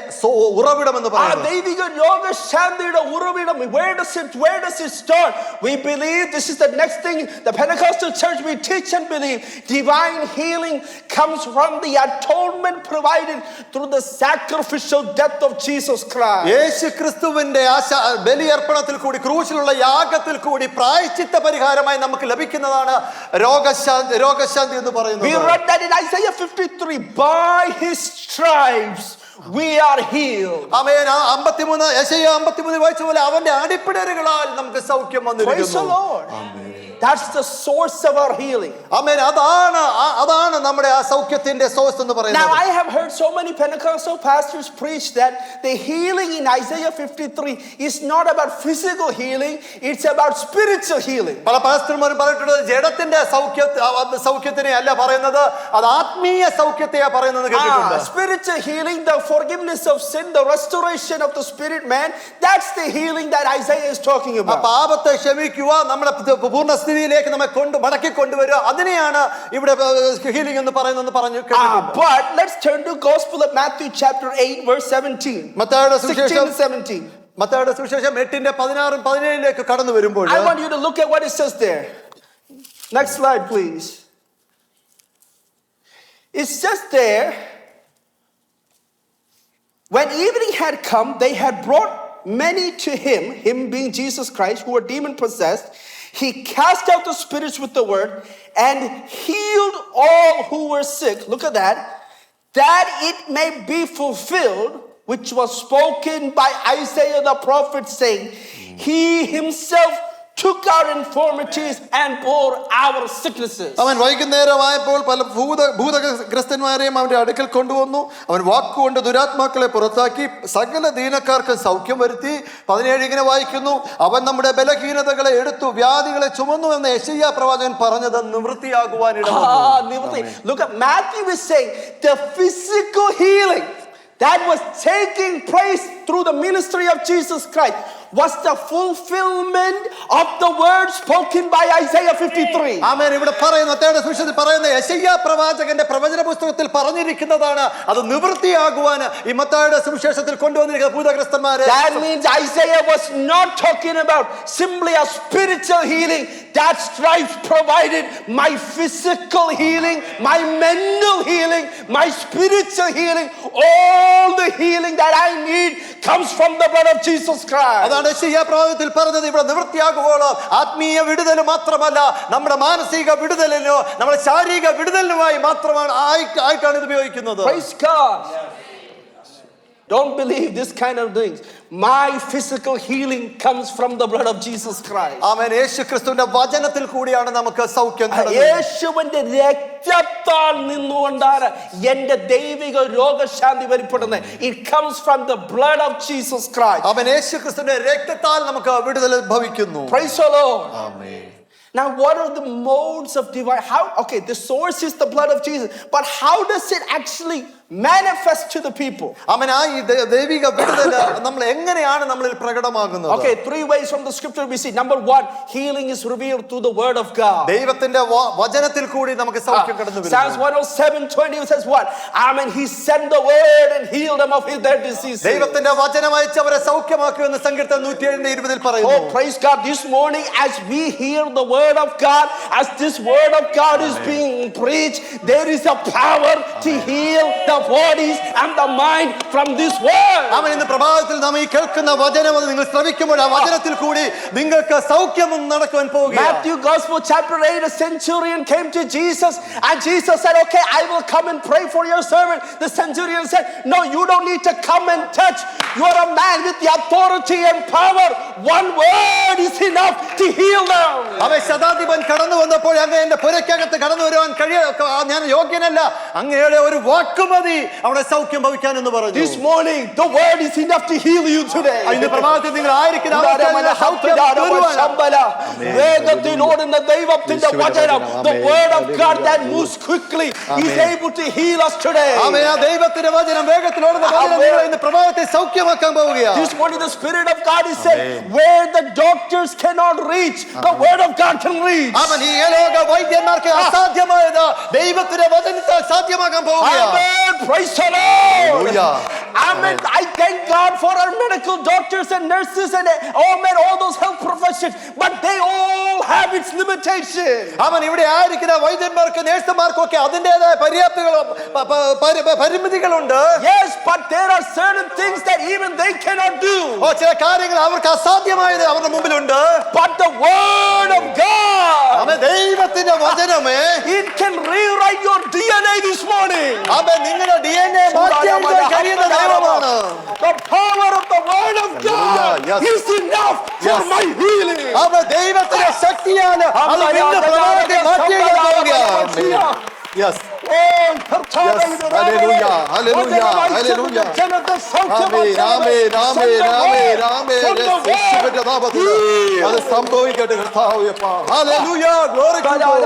ഉറവിടം എന്ന് പറയുന്നത്? ദൈവിക രോഗശാന്തിയുടെ ഉറവിടം. Where does it start? We believe this is the next thing. The Pentecostal church, we teach and believe divine healing comes from the atonement provided through the sacrificial death of Jesus Christ. യേശുക്രിസ്തുവിന്റെ ബലിയർപ്പണത്തിൽ കൂടി, ക്രൂശിലുള്ള യാഗത്തിൽ കൂടി പ്രായശ്ചിത്ത പരിഹാരമായി നമുക്ക് ലഭിക്കുന്നതാണ് രോഗശാന്തി എന്ന് പറയുന്നത്. We read that in Isaiah 53. By his stripes we are healed. ആമേൻ. 53 യെശയ്യാ 53 വായിച്ച പോലെ അവന്റെ അടിപ്പിടരുകളാൽ നമുക്ക് സൗഖ്യം Praise the വന്നിരിക്കുന്നു. Lord. That's the source of our healing. ആമേൻ. അതാണ് നമ്മുടെ ആ സൗഖ്യത്തിന്റെ സോഴ്സ് എന്ന് Now പറയുന്നത്. I have heard so many Pentecostal pastors preach that the healing in Isaiah 53 is not about physical healing, it's about spiritual healing. പല പാസ്റ്റർമാരും പറഞ്ഞിട്ടുള്ളത് ജഡത്തിന്റെ സൗഖ്യത്തിനെ അല്ല പറയുന്നത്, അത് ആത്മീയ സൗഖ്യത്തെയാ പറയുന്നത് കേട്ടിട്ടുണ്ട്. Spiritual healing, the forgiveness of sin, the restoration of the spirit man, that's the healing that Isaiah is talking about. പാപത്തെ ക്ഷമിക്കുക, നമ്മുടെ പൂർണ്ണസ്ഥിതിയിലേക്ക് നമ്മെ മടക്കി കൊണ്ടുവരിക, അതിനെയാണ് ഇവിടെ ഹീലിംഗ് എന്ന് പറയുന്നത് പറഞ്ഞു കേട്ടിട്ടുണ്ട്. But let's turn to Gospel of Matthew chapter 8 verse 17. മത്തായിയുടെ 16 സുവിശേഷം and 17. മത്തായിയുടെ സുവിശേഷം 8:16-17 കടന്നു വരുമ്പോൾ I want you to look at what it says there. Next slide, please. It says there, when evening had come, they had brought many to him being Jesus Christ, who were demon possessed. He cast out the spirits with the word and healed all who were sick. Look at that. That it may be fulfilled, which was spoken by Isaiah the prophet, saying, He himself took our infirmities and bore our sicknesses. അവൻ വൈകുന്നേരമായപ്പോൾ പല ഭൂതഗ്രസ്തന്മാരെയും അവന്റെ അടുക്കൽ കൊണ്ടുവന്നു. അവൻ വാക്കുകൊണ്ട് ദുരാത്മാക്കളെ പുറത്താക്കി സകല ദീനക്കാർക്ക് സൗഖ്യം വരുത്തി. 17 ഇങ്ങനെ വായിക്കുന്നു, അവൻ നമ്മുടെ ബലഹീനതകളെ എടുത്തു വ്യാധികളെ ചുമന്നു എന്ന് യെശയ്യാ പ്രവാചകൻ പറഞ്ഞത് നിവൃത്തിയാകുവാൻ ഇടവന്നു. Look at Matthew is saying the physical healing that was taking place through the ministry of Jesus Christ was the fulfillment of the word spoken by Isaiah 53. ആമേൻ. ഇവിടെ പറയുന്ന മത്തായിയുടെ സുവിശേഷത്തിൽ പറയുന്ന യെശയ്യാ പ്രവാചകന്റെ പ്രവചന പുസ്തകത്തിൽ പറഞ്ഞിരിക്കുന്നതാണ് അത് നിവൃത്തിയാകുവാൻ ഈ മത്തായിയുടെ സുവിശേഷത്തിൽ കൊണ്ടുവന്നിരിക്കുന്ന ഭൂതഗ്രസ്തന്മാരെ. That means Isaiah was not talking about simply a spiritual healing. That stripes provided my physical healing, my mental healing, my spiritual healing. All the healing that I need comes from the blood of Jesus Christ. അതാണ് യെശയ്യാ പ്രവാചകത്തിൽ പറഞ്ഞത്. ഇവിടെ നിവൃത്തിയാകുവോളം ആത്മീയ വിടുതൽ മാത്രമല്ല, നമ്മുടെ മാനസിക വിടുതലിനോ നമ്മുടെ ശാരീരിക വിടുതലിനുമായി മാത്രമാണ് ആയിട്ടാണ് ഇത് ഉപയോഗിക്കുന്നത്. Praise God. Don't believe this kind of things. My physical healing comes from the blood of Jesus Christ. ആമേൻ. യേശുക്രിസ്തുവിന്റെ വചനത്തിൽ കൂടിയാണ് നമുക്ക് സൗഖ്യം കിട്ടുന്നത്. യേശുവിന്റെ രക്തത്താൽ നിന്നുകൊണ്ടാണ് എന്റെ ദൈവിക രോഗശാന്തി വെളിപ്പെടുന്നത്. It comes from the blood of Jesus Christ. ആമേൻ. യേശുക്രിസ്തുവിന്റെ രക്തത്താൽ നമുക്ക് വിടുതൽ ഭവിക്കുന്നു. Praise the Lord. Amen. Now, what are the modes of divine? Okay, the source is the blood of Jesus, but how does it actually manifest to the people? ആമേൻ. ആ ദൈവിക വിടുതൽ നമ്മൾ എങ്ങനെയാണ് നമ്മളിൽ പ്രകടമാകുന്നത്? Okay, 3 ways from the scripture we see. Number 1, healing is revealed through the word of God. ദൈവത്തിന്റെ വചനത്തിൽ കൂടി നമുക്ക് സൗഖ്യം കടന്നു വരുന്നു. Psalms 107:20 says what? Amen. He sent the word and healed them of their diseases. ദൈവത്തിന്റെ വചനം അയച്ച് അവരെ സൗഖ്യമാക്കി എന്ന് സങ്കീർത്തനം 107:20 പറയുന്നു. Oh, praise God. This morning as we hear the word of God, as this word of God is being preached, there is a power to heal the bodies and the mind from this word. ആമേൻ. ഇന്ന് പ്രഭാതത്തിൽ നാം ഈ കേൾക്കുന്ന വചനം നിങ്ങൾ ശ്രവിക്കുമ്പോൾ ആ വചനത്തിൽ കൂടി നിങ്ങൾക്ക് സൗഖ്യം നടക്കുവാൻ പോകുകയാണ്. Matthew Gospel chapter 8, a centurion came to Jesus and Jesus said, okay, I will come and pray for your servant. The centurion said, no, you don't need to come and touch. You are a man with the authority and power. One word is enough to heal them. അവൻ ശതാധിപൻ കടന്നു വന്നപ്പോൾ അങ്ങ് എന്റെ പുരക്കകത്ത് കടന്നു വരുവാൻ ഞാൻ യോഗ്യനല്ല, അങ്ങയുടെ ഒരു വാക്കുമതി അവിടെ സൗഖ്യം ഭവിക്കാൻ എന്ന് പറഞ്ഞു. This morning the word is enough to heal you today. ഇന്ന് പ്രഭാതത്തിൽ നിങ്ങൾ ആയിരിക്കുന്ന വേഗത്തിലോടുന്ന ദൈവത്തിന്റെ വചനം, the word of God that moves quickly is able to heal us today. ആമേൻ. ആ ദൈവത്തിന്റെ വചനം വേഗത്തിലോടുന്ന വചനം നിങ്ങളെ ഇന്ന് പ്രഭാതത്തിൽ സൗഖ്യമാക്കാൻ പോവുകയാണ്. This morning the spirit of God is saying, where the doctors cannot reach, the word of God can reach. ആമേൻ. ഈ ലോക വൈദ്യന്മാർക്ക് അസാധ്യമായത് ദൈവത്തിന്റെ വചനത്താൽ സാധ്യമാക്കാൻ പോവുകയാണ്. Amen. Praise the Lord. Hallelujah. Amen. I thank God for our medical doctors and nurses and all those health professions, but they all have its limitations. അവൻ ഇവിടെ ആയിരിക്കുന്ന വൈദ്യന്മാർക്ക് നഴ്സുമാർക്കും ഒക്കെ അതിൻ്റെതായ പരിമിതികളുണ്ട്. Yes, but there are certain things that even they cannot do. ചില കാര്യങ്ങൾ അവർക്ക് അസാധ്യമായത് അവരുടെ മുമ്പിലുണ്ട്. But the word of God, ദൈവത്തിന്റെ ദൈവവചനമേ it can rewrite your DNA this morning. അവൻ നിങ്ങളുടെ DNA മാറ്റിയെടുക്കാൻ കഴിയുന്ന ദൈവമാണ്. The power of the word of God Yes. is enough for my healing. അവൻ ദൈവത്തിന്റെ ശക്തിയാണ് അത് നിന്റെ പ്രമാണത്തെ മാറ്റിയെടുക്കാൻ പോവുകയാണ്. Yes. Oh, Hallelujah. Hallelujah. Hallelujah. Amen. Amen. Amen. Amen. Amen. യേശുവിന്റെ നാമത്തിൽ അത് സംഭവിക്കട്ടെ കർത്താവേ. Hallelujah. Glory to God.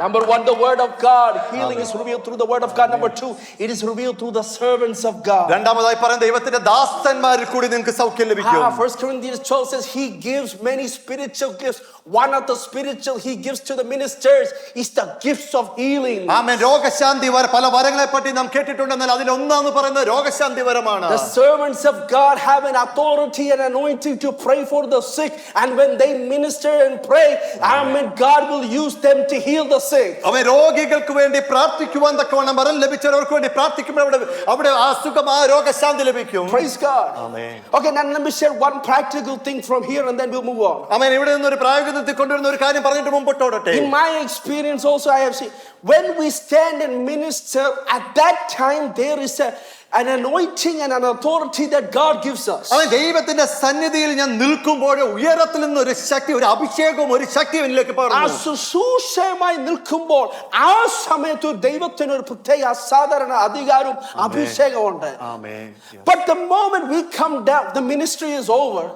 Number one, the word of God. Healing is revealed through the word of God. Number two, it is revealed through the servants of God. രണ്ടാമതായി പറയുന്ന ദൈവത്തിന്റെ ദാസന്മാരിൽ കൂടി നിങ്ങൾക്ക് സൗഖ്യം ലഭിക്കും. 1 Corinthians 12 says he gives many spiritual gifts. One of the spiritual he gives to the ministers is the gifts of healing. ആമേൻ. രോഗശാന്തി വരം പല വരങ്ങളെ പറ്റി നാം കേട്ടിട്ടുണ്ടെന്നാൽ അതിൽ ഒന്നാന്ന് പറയുന്നത് രോഗശാന്തി വരമാണ്. The servants of God have an authority and anointing to pray for the sick, and when they minister and pray, amen, God will use them to heal the sick. അവൻ രോഗികൾക്ക് വേണ്ടി പ്രാർത്ഥിക്കുവാൻ തക്കവണ്ണം വരം ലഭിച്ചവർക്ക് വേണ്ടി പ്രാർത്ഥിക്കുമ്പോൾ അവിടെ ആ സുഖം ആ രോഗശാന്തി ലഭിക്കും. Praise God. Amen. Okay, now let me share one practical thing from here and then we'll move on. ആമേൻ. ഇവിടെ നിന്ന് ഒരു പ്രായോഗികത്തിൽ കൊണ്ടുവരുന്ന ഒരു കാര്യം പറഞ്ഞിട്ട് മുമ്പോട്ടോടട്ടെ. In my experience also I have seen when we stand and minister, at that time there is an anointing and an authority that God gives us. അവൻ ദൈവത്തിന്റെ സന്നിധിയിൽ ഞാൻ നിൽക്കുമ്പോൾ ഉയരത്തിൽ നിന്ന് ഒരു ശക്തി ഒരു അഭിഷേകവും ഒരു ശക്തിയും എന്നിലേക്ക് ആ പകരുന്നു. ശുശ്രൂഷയുമായി നിൽക്കുമ്പോൾ ആ സമയത്ത് ദൈവത്തിന് ഒരു പ്രത്യേക അസാധാരണ അധികാരവും അഭിഷേകമുണ്ട്. ആമേൻ. But the moment we come down, the ministry is over.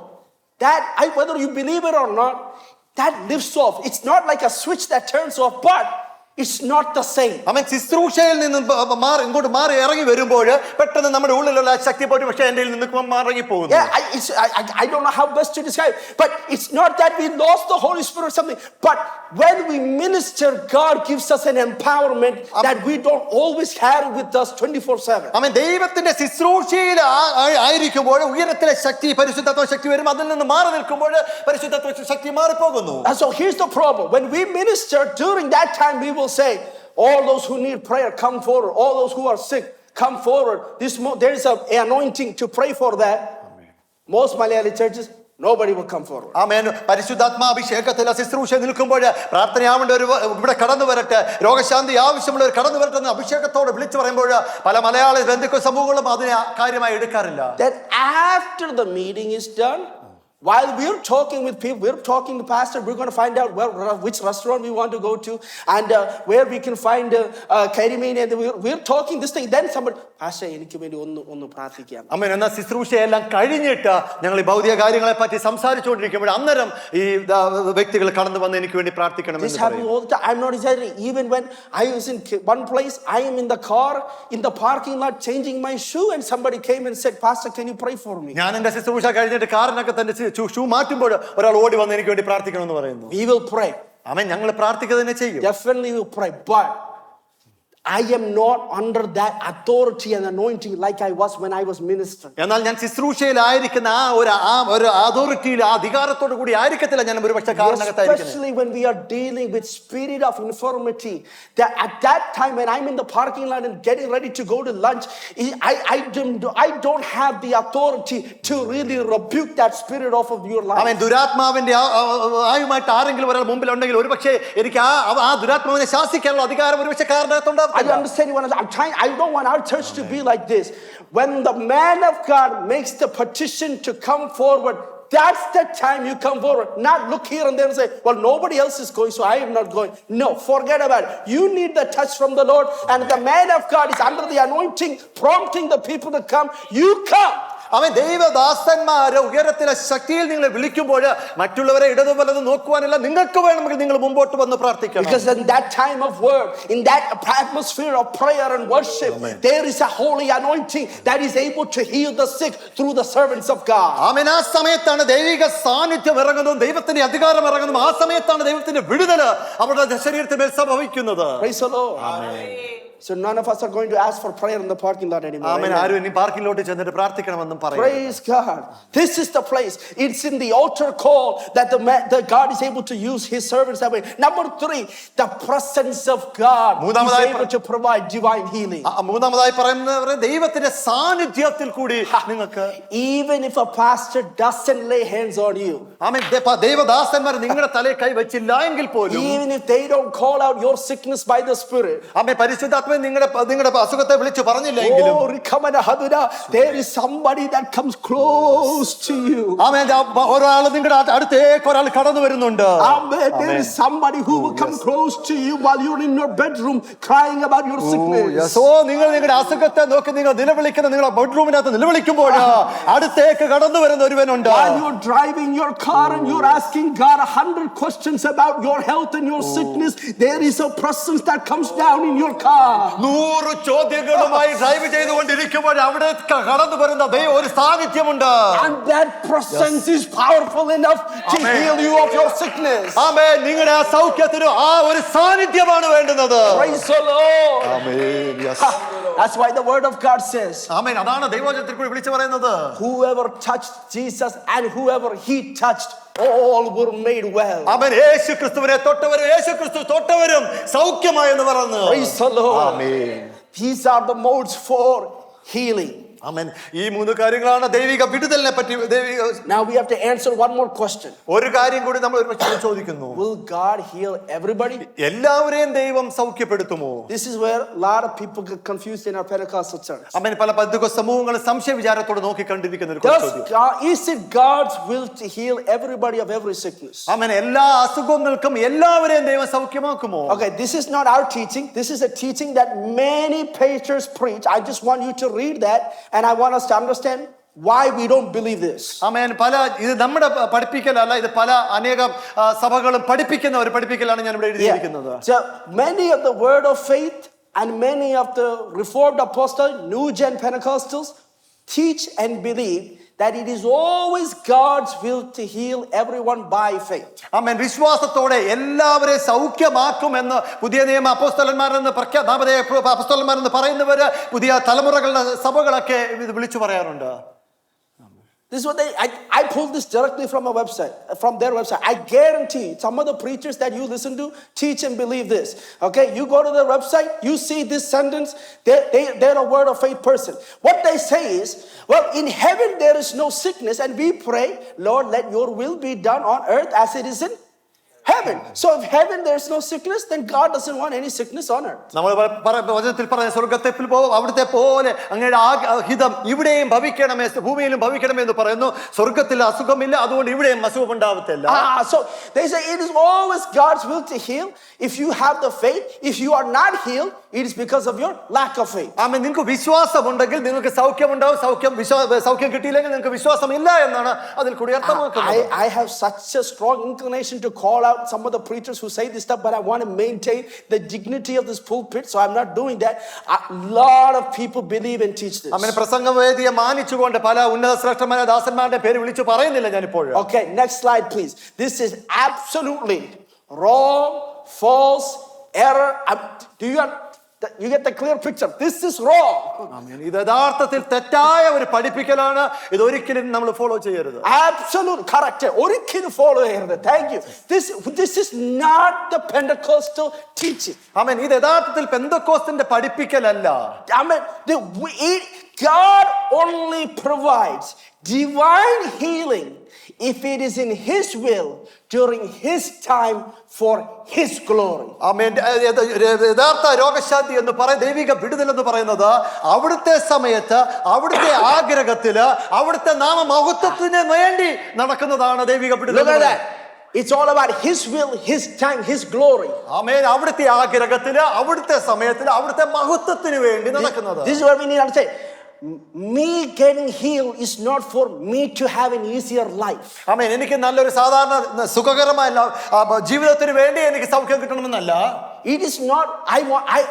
Whether you believe it or not, that lifts off. It's not like a switch that turns off, but it's not the same. അവൻ ശുശ്രൂഷയിൽ നിന്ന് ഇങ്ങോട്ട് മാറി ഇറങ്ങി വരുമ്പോൾ പെട്ടെന്ന് നമ്മുടെ ഉള്ളിലുള്ള ശക്തി പോയിട്ട് പക്ഷേ എൻ്റെ നിന്ന് ഇറങ്ങി പോകുന്നു. I don't know how best to describe, but it's not that we lost the Holy Spirit or something, but when we minister, God gives us an empowerment that we don't always carry with us 24/7. അവൻ ദൈവത്തിന്റെ ശുശ്രൂഷയിൽ ആയിരിക്കുമ്പോൾ ഉയരത്തിലെ ശക്തി പരിശുദ്ധാത്മ ശക്തി വരും. അതിൽ നിന്ന് മാറി നിൽക്കുമ്പോൾ പരിശുദ്ധാത്മ ശക്തി മാറിപ്പോകുന്നു. And so here's the problem. When we minister, during that time we will say, all those who need prayer, come forward. All those who are sick, come forward. There is an anointing to pray for that. Amen. Most Malayali churches, nobody will come forward. ആമേൻ. പരിശുദ്ധാത്മാഭിഷേകത്തിൽ ശുശ്രൂഷ നിൽക്കുമ്പോൾ പ്രാർത്ഥനയാവേണ്ട ഒരു ഇവിടെ കടന്നു വരട്ടെ, രോഗശാന്തി ആവശ്യമുള്ളവർ കടന്നു വരട്ടെ എന്ന് അഭിഷേകത്തോടെ വിളിച്ചു പറയുമ്പോൾ പല മലയാളി ബന്ധുക്ക സമൂഹങ്ങളും അതിനെ കാര്യമായി എടുക്കാറില്ല. That after the meeting is done, while we're talking with people, we're talking to pastor, we're going to find out which restaurant we want to go to and where we can find Karimini, and we're talking this thing. Then somebody, pastor, എനിക്ക് വേണ്ടി ഒന്ന് പ്രാർത്ഥിക്കാം. അമ്മേൻ. എന്നാൽ ശുശ്രൂഷയെല്ലാം കഴിഞ്ഞിട്ട് ഞങ്ങൾ ഈ ഭൗതിക കാര്യങ്ങളെ പറ്റി സംസാരിച്ചുകൊണ്ടിരിക്കുമ്പോൾ അന്നേരം ഈ വ്യക്തികൾ കടന്നു വന്ന് എനിക്ക് വേണ്ടി പ്രാർത്ഥിക്കണം. This happens all the time. I'm not exaggerating. Even when I was in one place, I am in the car in the parking lot changing my shoe, and somebody came and said, pastor, can you pray for me? ഞാൻ എന്റെ ശുശ്രൂഷ കഴിഞ്ഞിട്ട് കാറിനൊക്കെ തന്നെ shoe മാറ്റുമ്പോൾ ഒരാൾ ഓടി വന്ന് എനിക്ക് വേണ്ടി പ്രാർത്ഥിക്കണം എന്ന് പറയുന്നു. We will pray. ആമേൻ. ഞങ്ങൾ പ്രാർത്ഥിക്കുക തന്നെ ചെയ്യും. Definitely we will pray, but I am not under that authority and anointing like I was when I was ministering. എന്നാൽ ഞാൻ ശുശ്രൂഷയിലായിരിക്കുന്ന ആ ഒരു അതോറിറ്റിയിൽ ആ അധികാരത്തോടു കൂടി ആയിരിക്കത്തില്ല ഞാൻ ഒരുപക്ഷെ കാരണത്തായിരിക്കുന്നത്. Especially when we are dealing with spirit of infirmity, that at that time when I'm in the parking lot and getting ready to go to lunch, I don't have the authority to really rebuke that spirit off of your life. ആമേൻ. ദുരാത്മാവിന്റെ ആയുമായിട്ട് ആരെങ്കിലും ഒരാൾ മുമ്പിൽ ഉണ്ടെങ്കിൽ ഒരുപക്ഷെ എനിക്ക് ആ ദുരാത്മാവിനെ ശാസിക്കാനുള്ള അധികാരം ഒരുപക്ഷെ കാരണത്തുണ്ടാവും. I understand what I'm trying. I don't want our church to be like this. When the man of God makes the petition to come forward, that's the time you come forward. Not look here and there and say, well, nobody else is going, so I am not going. No, forget about it. You need the touch from the Lord, and the man of God is under the anointing, prompting the people to come. You come. അവൻ ദൈവദാസന്മാരെ ഉയരത്തിലെ ശക്തിയിൽ നിങ്ങളെ വിളിക്കുമ്പോൾ മറ്റുള്ളവരെ ഇടതു വലത് നോക്കുവാനല്ല, നിങ്ങൾക്ക് വേണമെങ്കിൽ നിങ്ങൾ മുമ്പോട്ട് വന്ന് പ്രാർത്ഥിക്കണം. Because in that time of word, in that atmosphere of prayer and worship, Amen, there is a holy anointing that is able to heal the sick through the servants of God. ആമേൻ. ആ സമയത്താണ് ദൈവിക സാന്നിധ്യം ഇറങ്ങുന്നതും ദൈവത്തിന്റെ അധികാരം ഇറങ്ങുന്നതും ആ സമയത്താണ് ദൈവത്തിന്റെ വിടുതൽ അവരുടെ ശരീരത്തിൽ മേൽ സംഭവിക്കുന്നത്. Praise the Lord. Amen. So none of us are going to ask for prayer in the parking lot anymore. Amen. Amen. ആരും ഇനി പാർക്കിലോട്ട് ചെന്നിട്ട് പ്രാർത്ഥിക്കണമെന്നും പറയും. Praise God. This is the place. It's in the altar call that the God is able to use his servants that way. Number 3, the presence of God is able to provide divine healing. മൂന്നാമതായി പറയുന്നത് ദൈവത്തിന്റെ സാന്നിധ്യത്തിൽ കൂടി നിങ്ങൾക്ക്, even if a pastor doesn't lay hands on you, ആമേൻ, ദൈവദാസന്മാർ നിങ്ങളുടെ തലയിൽ കൈ വെച്ചില്ല എങ്കിൽ പോലും, even if they don't call out your sickness by the Spirit, ആമേൻ, പരിശുദ്ധാത്മാവ് നിങ്ങളുടെ അസുഖത്തെ വിളിച്ചു പറഞ്ഞില്ല എങ്കിലും, there is somebody that comes close to you. ആമേൻ, ഒരാൾ നിങ്ങളുടെ അടുത്തേക്ക് ഒരാൾ കടന്നു വരുന്നുണ്ട്. Amen. There is somebody who will come close to you while you're in your bedroom crying about your sickness. So നിങ്ങൾ നിങ്ങളുടെ അസുഖത്തെ നോക്കി നിങ്ങൾ നിലവിളിക്കുന്ന നിങ്ങളുടെ ബെഡ്റൂമിനകത്ത് നിലവിളിക്കുമ്പോൾ അടുത്തേക്ക് കടന്നു വരുന്ന ഒരുവനുണ്ട്. While you're driving your car and you're asking God 100 questions about your health and your sickness, there is a presence that comes down in your car. 100 ചോദ്യങ്ങളുമായി drive ചെയ്തുകൊണ്ടിരിക്കുമ്പോൾ അവിടെ കടന്നു വരുന്ന ഒരു സാന്നിധ്യമുണ്ട്. And that presence is powerful enough to heal you of your sickness. ആമേൻ. നിങ്ങളുടെ ആ സൗഖ്യത്തിന് ആ ഒരു സാന്നിധ്യമാണ് വേണ്ടുന്നത്. Praise the Lord. Amen. Yes. That's why the word of God says, ആമേൻ. അതാണ് ദൈവവചനത്തിൽ കൂടി വിളിച്ചു പറയുന്നത്. whoever touched Jesus and whoever he touched, all were made well. ആമേൻ. യേശുക്രിസ്തുവിനെ തൊട്ടവരും യേശുക്രിസ്തു തൊട്ടവരും സൗഖ്യമായി എന്ന് പറഞ്ഞു. Praise the Lord. Amen. These are the modes for healing. ആമേൻ. ഈ 3 കാര്യങ്ങളാണ് ദൈവിക വിടുതലിനെ പറ്റി. Now we have to answer one more question. ഒരു കാര്യം കൂടി നമ്മൾ ചോദിക്കുന്നു. Will God heal everybody? എല്ലാവരെയും ദൈവം സൗഖ്യപ്പെടുത്തുമോ? This is where a lot of people get confused in our Pentecostal church. ആമേൻ. പല പെന്തക്കോസ്ത് സമൂഹങ്ങൾ സംശയ വിചാരത്തോടെ നോക്കി കണ്ടിരിക്കുന്ന ഒരു ചോദ്യം. Is it God's will to heal everybody of every sickness? ആമേൻ. എല്ലാ അസുഖങ്ങൾക്കും എല്ലാവരെയും ദൈവം സൗഖ്യമാക്കുമോ? Okay, this is not our teaching. This is a teaching that many pastors preach. I just want you to read that. And I want us to understand why we don't believe this. ആമേൻ. ഇത് നമ്മുടെ പഠിപ്പിക്കലല്ല, ഇത് പല അനേകം സഭകളും പഠിപ്പിക്കുന്ന ഒരു പഠിപ്പിക്കലാണ് ഞാൻ ഇവിടെ എഴുതിയിരിക്കുന്നത്. So many of the word of faith and many of the Reformed Apostles, New Gen Pentecostals teach and believe that it is always God's will to heal everyone by faith. ആമേൻ. വിശ്വാസത്തോടെ എല്ലാവരെയും സൗഖ്യമാക്കുമെന്ന് പുതിയ നിയമ അപ്പോസ്തലന്മാരെന്ന് അപ്പോസ്തലന്മാരെന്ന് പറയുന്നവര് പുതിയ തലമുറകളുടെ സഭകളൊക്കെ ഇത് വിളിച്ചു പറയാറുണ്ട്. This is what I pulled this directly from a website, from their website. I guarantee some of the preachers that you listen to teach and believe this. Okay, you go to their website, you see this sentence, they're a word of faith person. What they say is, well, in heaven there is no sickness, and we pray, Lord, let your will be done on earth as it is in heaven. So if heaven there's no sickness, then God doesn't want any sickness on earth. നമ്മൾ വചനത്തിൽ പറഞ്ഞ സ്വർഗ്ഗത്തിൽ അവിടുത്തെ പോലെ അങ്ങയുടെ ഹിതം ഇവിടെയും ഭവിക്കണമേ ഭൂമിയിലും ഭവിക്കണമേ എന്ന് പറയുന്നു. സ്വർഗ്ഗത്തിൽ അസുഖമില്ല, അതുകൊണ്ട് ഇവിടെയും അസുഖം ഉണ്ടാവത്തില്ല. So they say it is always God's will to heal if you have the faith. If you are not healed, it is because of your lack of faith. ആമേൻ. നിങ്ങൾക്ക് വിശ്വാസം ഉണ്ടെങ്കിൽ നിങ്ങൾക്ക് സൗഖ്യമുണ്ടാവും. സൗഖ്യം കിട്ടിയില്ലെങ്കിൽ നിങ്ങൾക്ക് വിശ്വാസമില്ല എന്നാണ് അതിൽ കൂടി അർത്ഥമാക്കുന്നത്. I have such a strong inclination to call out some of the preachers who say this stuff, but I want to maintain the dignity of this pulpit, so I'm not doing that. A lot of people believe and teach this. ആമേൻ. പ്രസംഗവേദിയെ മാനിച്ചുകൊണ്ട് പല ഉന്നത ശ്രേഷ്ഠമായ ദാസന്മാരുടെ പേര് വിളിച്ചു പറയുന്നില്ല ഞാൻ ഇപ്പോൾ. Okay, next slide please. This is absolutely wrong, false, error. You get the clear picture. This is wrong. ആമേൻ. ഇത് യഥാർത്ഥത്തിൽ തെറ്റായ ഒരു പഠിപ്പിക്കലാണ്. ഇത് ഒരിക്കലും നമ്മൾ ഫോളോ ചെയ്യരുത്. Absolute correct. ഒരിക്കലും follow ചെയ്യരുത്. Thank you. This is not the Pentecostal teaching. ആമേൻ. ഇത് യഥാർത്ഥത്തിൽ പെന്തക്കോസ്തിന്റെ പഠിപ്പിക്കലല്ല. Amen. God only provides divine healing if it is in His will during His time for His glory. ആമേൻ. യഥാർത്ഥ രോഗശാന്തി എന്ന് പറയുന്ന ദൈവിക വിടുതൽ എന്ന് പറയുന്നത് അവിടുത്തെ സമയത്ത് അവിടുത്തെ ആഗ്രഹത്തില് അവിടുത്തെ നാമമഹത്വത്തിന് വേണ്ടി നടക്കുന്നതാണ് ദൈവിക വിടുതൽ. Look at that. It's all about His will, His time, His glory. ആമേൻ. അവിടുത്തെ ആഗ്രഹത്തില് അവിടുത്തെ സമയത്തില് അവിടുത്തെ മഹത്വത്തിന് വേണ്ടി നടക്കുന്നത്. This is what we need to understand. Me getting healed is not for me to have an easier life. ആമേൻ. എനിക്ക് നല്ലൊരു സാധാരണ സുഖകരമായ ജീവിതത്തിന് വേണ്ടി എനിക്ക് സൗഖ്യം കിട്ടണമെന്നല്ല. It is not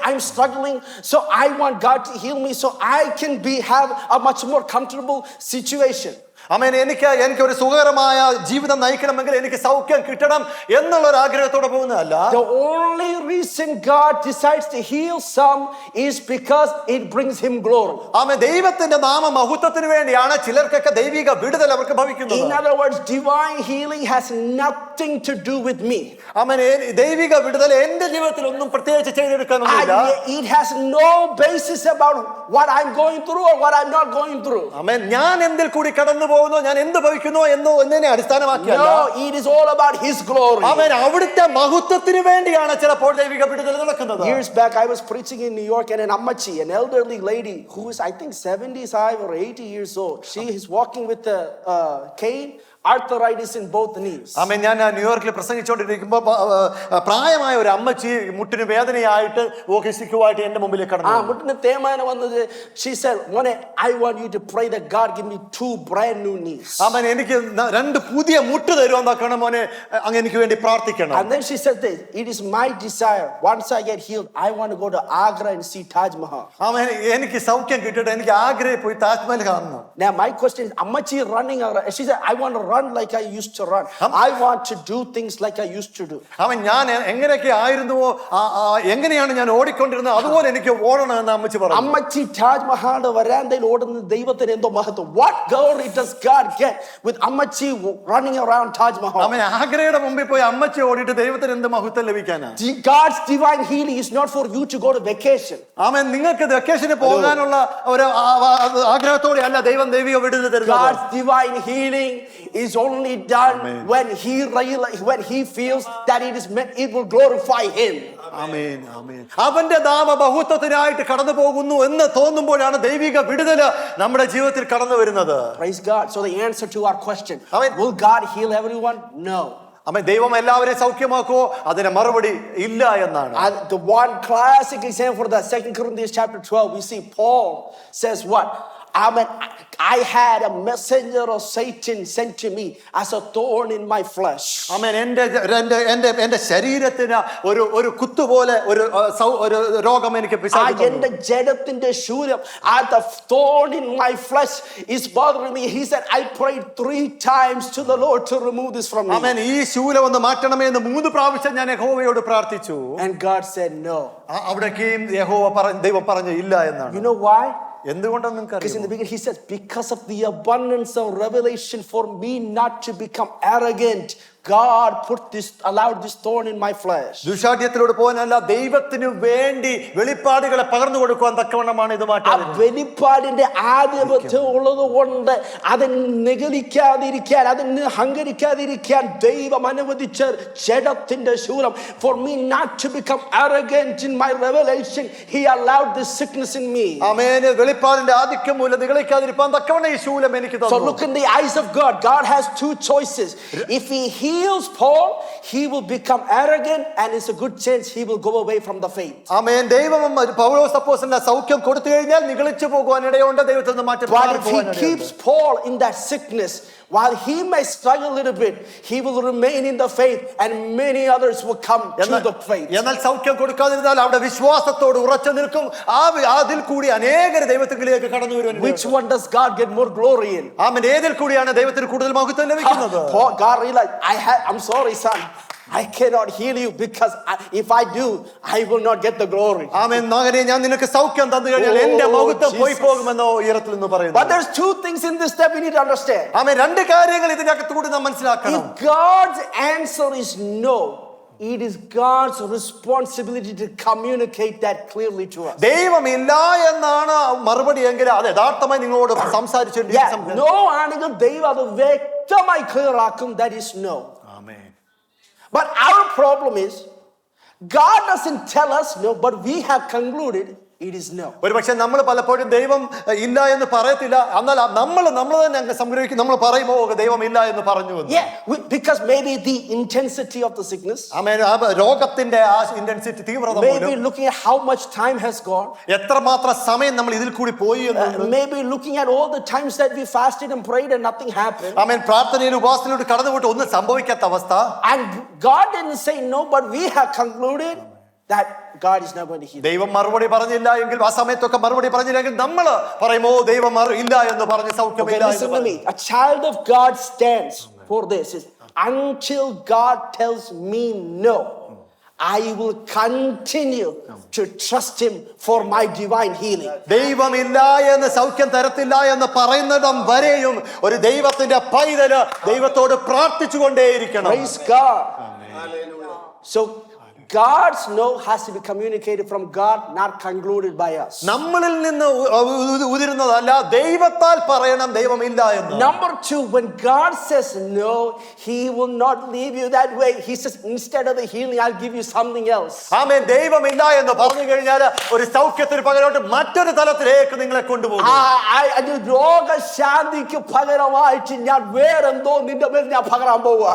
I'm struggling, so I want God to heal me so I can have a much more comfortable situation. ആമേൻ. എനിക്ക് ഒരു സുഖകരമായ ജീവിതം നയിക്കണമെങ്കിൽ എനിക്ക് സൗഖ്യം കിട്ടണം എന്നുള്ള ഒരു ആഗ്രഹത്തോടെ പോകുന്നതല്ല. The only reason God decides to heal some is because it brings him glory. ആമേൻ. ദൈവത്തിന്റെ നാമ മഹത്വത്തിന് വേണ്ടിയാണ് ചിലർക്കൊക്കെ ദൈവിക വിടുതൽ അവർക്ക് ഭവിക്കുന്നത്. In other words, divine healing has nothing to do with me. ആമേൻ. ദൈവിക വിടുതൽ എന്റെ ജീവിതത്തിൽ ഒന്നും പ്രത്യേകിച്ച് ചെയ്തെടുക്കാനൊന്നുമില്ല. It has no basis about what I'm going through or what I'm not going through. ആമേൻ. ഞാൻ എന്തിൽ കൂടി കടന്നു പോകുന്നു, ഞാൻ എന്ത് ഭവിക്കുന്നു എന്നതിനെ അടിസ്ഥാനമാക്കിയല്ല. No, it is all about his glory. ആമേൻ. അവിടുത്തെ മഹത്വത്തിന് വേണ്ടിയാണ് ചിലപ്പോൾ ദൈവിക വിടുതൽ നടക്കുന്നത്. Years back I was preaching in New York and an ammachi, an elderly lady who is I think 75 or 80 years old. She is walking with a cane, arthritis in both knees. ആമേൻ. ഞാൻ ന്യൂയോർക്കിൽ പ്രസംഗിച്ചുകൊണ്ടിരിക്കുമ്പോൾ പ്രായമായ ഒരു അമ്മച്ചി മുട്ടിന് വേദനയായിട്ട് ഓഫീസിക്കുമായിട്ട് എന്റെ മുമ്പിലേക്ക് കടന്നു. മുട്ടിന് തേയ്മാനം വന്നത്. She said, "Mone, I want you to pray that God give me 2 brand new knees." ആമേൻ. എനിക്ക് 2 പുതിയ മുട്ട് തരുമെന്നാക്കണം മോനെ, അങ്ങ് എനിക്ക് വേണ്ടി പ്രാർത്ഥിക്കണം. And then she said this, "It is my desire once I get healed, I want to go to Agra and see Taj Mahal." ആമേൻ. എനിക്ക് സൗഖ്യം കിട്ടട്ടെ, എനിക്ക് ആഗ്രയിൽ പോയി താജ്മഹൽ കാണണം. Now my question is, Ammachi running around. She said, "I want to run like I used to run. I want to do things like I used to do." അവൻ ഞാൻ എങ്ങനെയൊക്കെ ആയിരുന്നുവോ എങ്ങനെയാണ് ഞാൻ ഓടിക്കൊണ്ടിരുന്നത് അതുപോലെ എനിക്ക് ഓടണമെന്ന് അമ്മച്ചി പറഞ്ഞു. അമ്മച്ചി താജ് മഹലിന്റെ വരാന്തയിൽ ഓടുന്ന ദൈവത്തിന് എന്തോ മഹത്വം. What glory does God get with അമ്മച്ചി running around Taj Mahal? അവൻ ആഗ്രയുടെ മുമ്പിൽ പോയി അമ്മച്ചി ഓടിയിട്ട് ദൈവത്തിന് എന്ത് മഹത്വം ലഭിക്കാനാ? God's divine healing is not for you to go to vacation. ആമേൻ. നിങ്ങൾക്ക് വെക്കേഷന് പോകാനുള്ള ഒരു ആഗ്രഹത്തോടെ അല്ല ദൈവം ദൈവിക വിടുതൽ തരുന്നത്. God's divine healing is only done when he feels that it will glorify him. ആമേൻ. ആമേൻ. അവന്റെ നാമ ബഹുത്വത്തിനായിട്ട് കടന്നു പോകുന്നു എന്ന് തോന്നുമ്പോഴാണ് ദൈവിക വിടുതൽ നമ്മുടെ ജീവിതത്തിൽ കടന്നു വരുന്നത്. Praise God. So the answer to our question, will God heal everyone? No. ആമേൻ. ദൈവം എല്ലാവരെയും സൗഖ്യമാക്കുമോ? അതിന് മറുപടി ഇല്ല എന്നാണ്. The one classic example for that, 2 Corinthians chapter 12, we see Paul says what? I had a messenger of Satan sent to me as a thorn in my flesh. ആമേൻ. എന്റെ ശരീരത്തിന് ഒരു കുത്തുപോലെ ഒരു രോഗം എനിക്ക് പിശാച് എന്റെ ജഡത്തിന്റെ ശൂലം, the thorn in my flesh is bothering me. He said, I prayed 3 times to the Lord to remove this from me. ആമേൻ. ഈ ശൂലം ഒന്ന് മാറ്റണമേ എന്ന് 3 പ്രാവശ്യം ഞാൻ യഹോവയോട് പ്രാർത്ഥിച്ചു. And God said no. അവിടേക്കും ദൈവം പറഞ്ഞു ഇല്ല എന്നാണ്. You know why? എന്തുകൊണ്ടാണ് നിങ്ങൾക്ക് Because in the beginning he says, because of the abundance of revelation for me not to become arrogant, God allowed this thorn in my flesh. ദുശാഠ്യത്തിലൂടെ പോകാനല്ല, ദൈവത്തിന് വേണ്ടി വെളിപ്പാടുകളെ പകർന്നു കൊടുക്കുവാൻ തക്കവണ്ണമാണ് ഇത് മാറ്റം. വെളിപ്പാടിന്റെ ആധിപത്യം ഉള്ളത് കൊണ്ട് അതിന് നിഗളിക്കാതിരിക്കാൻ, അതിന് അഹങ്കരിക്കാതിരിക്കാൻ ദൈവം അനുവദിച്ച ജഡത്തിന്റെ ശൂലം. For me not to become arrogant in my revelation, he allowed this sickness in me. ആമേൻ. വെളിപ്പാടിന്റെ ആധിക്യം മൂലം നിഗളിക്കാതിരിക്കാൻ തക്കവണ്ണം ഈ ശൂലം എനിക്ക് തന്നു. So look in the eyes of God. God has 2 choices. If he heals Paul, he will become arrogant and it's a good chance he will go away from the faith. ആമേൻ. ദൈവം പൗലോസ് അപ്പോസ്തലന് സൗഖ്യം കൊടുത്തു കഴിഞ്ഞാൽ നിഗളിച്ചു പോകുവാൻ ഇടയുണ്ട്, ദൈവത്തിൽ നിന്ന് മാറ്റി But if he keeps Paul in that sickness, while he may struggle a little bit, he will remain in the faith and many others will come to the faith. എന്നാൽ സൗഖ്യം കൊടുക്കാതിരുന്നാൽ അവിടെ വിശ്വാസത്തോട് ഉറച്ചു നിൽക്കും. അതിൽ കൂടി അനേകർ ദൈവത്തിലേക്ക് കടന്നു വരുവാൻ. Which one does God get more glory in? ആമേൻ. ഏതിൽ കൂടിയാണ് ദൈവത്തിന് കൂടുതൽ മഹത്വം ലഭിക്കുന്നത്? God realized, I'm sorry son, I cannot heal you because if I do, I will not get the glory. ആമേൻ. മകനെ, ഞാൻ നിനക്ക് സൗഖ്യം തന്നു കഴിഞ്ഞാൽ എന്റെ മഹത്വം പോയി പോകുമെന്നോ ഉയരത്തിൽ നിന്ന് പറയുന്നു. But there's 2 things in this step we need to understand. ആമേൻ. 2 കാര്യങ്ങൾ ഇതിനകത്ത് കൂടി നാം മനസ്സിലാക്കണം. If God's answer is no, it is God's responsibility to communicate that clearly to us. ദൈവമില്ല എന്നാണ് മറുപടി എങ്കിൽ അത് യഥാർത്ഥമായി നിങ്ങളോട് സംസാരിച്ചിട്ടുണ്ട്. No ആണെങ്കിൽ ദൈവം അത് വ്യക്തമായി ക്ലിയർ ആക്കും. That is no. Amen. But our problem is God doesn't tell us no, but we have concluded it is no. ഒരു പക്ഷെ നമ്മൾ പലപ്പോഴും ദൈവം ഇല്ല എന്ന് പറയത്തില്ല, എന്നാൽ നമ്മൾ തന്നെ സംഗ്രഹിക്കും. നമ്മൾ പറയുമോ ദൈവം ഇല്ല എന്ന് പറഞ്ഞു. Because maybe the intensity of the sickness, ആമേൻ, രോഗത്തിന്റെ ആ ഇന്റൻസിറ്റി, തീവ്രത, maybe looking at how much time has gone, എത്രമാത്രം സമയം നമ്മൾ ഇതിൽ കൂടി പോയി എന്ന്, maybe looking at all the times that we fasted and prayed and nothing happened. ആമേൻ. പ്രാർത്ഥനയിൽ ഉപവാസത്തിലൂടെ കടന്നുപോയിട്ട് ഒന്നും സംഭവിക്കാത്ത അവസ്ഥ. And God didn't say no, but we have concluded that God is not going to heal. ദൈവം മറുപടി പറഞ്ഞില്ല എങ്കിൽ, ആ സമയത്തൊക്കെ മറുപടി പറഞ്ഞില്ലെങ്കിൽ നമ്മൾ പറയുമോ ദൈവം ഇല്ല എന്ന് പറഞ്ഞ് Okay, സൗഖ്യമില്ല listen എന്ന് to me. A child of God stands for this. Is until God tells me no, I will continue to trust Him for my divine healing. ദൈവമില്ല എന്ന്, സൗഖ്യം തരത്തില്ല എന്ന് പറയുന്നിടം വരെയും ഒരു ദൈവത്തിന്റെ പൈതല് ദൈവത്തോട് പ്രാർത്ഥിച്ചുകൊണ്ടേയിരിക്കണം. Praise God. So God's no has to be communicated from God, not concluded by us. നമ്മളിൽ നിന്ന് ഉതിരുന്നതല്ല, ദൈവത്താൽ പറയണം ദൈവമില്ല എന്ന്. Number two, when God says no, He will not leave you that way. He says, instead of the healing, I'll give you something else. ആമേൻ. ദൈവമില്ല എന്ന് പറഞ്ഞു കഴിഞ്ഞാൽ ഒരു സൗഖ്യത്തിന് പകരമായിട്ട് മറ്റൊരു തലത്തിലേക്ക് നിങ്ങളെ കൊണ്ടുപോകും. രോഗശാന്തിക്ക് പകരമായിട്ട് ഞാൻ വേറെന്തോ നിന്റെ മേൽ ഞാൻ പകരാൻ പോവുക.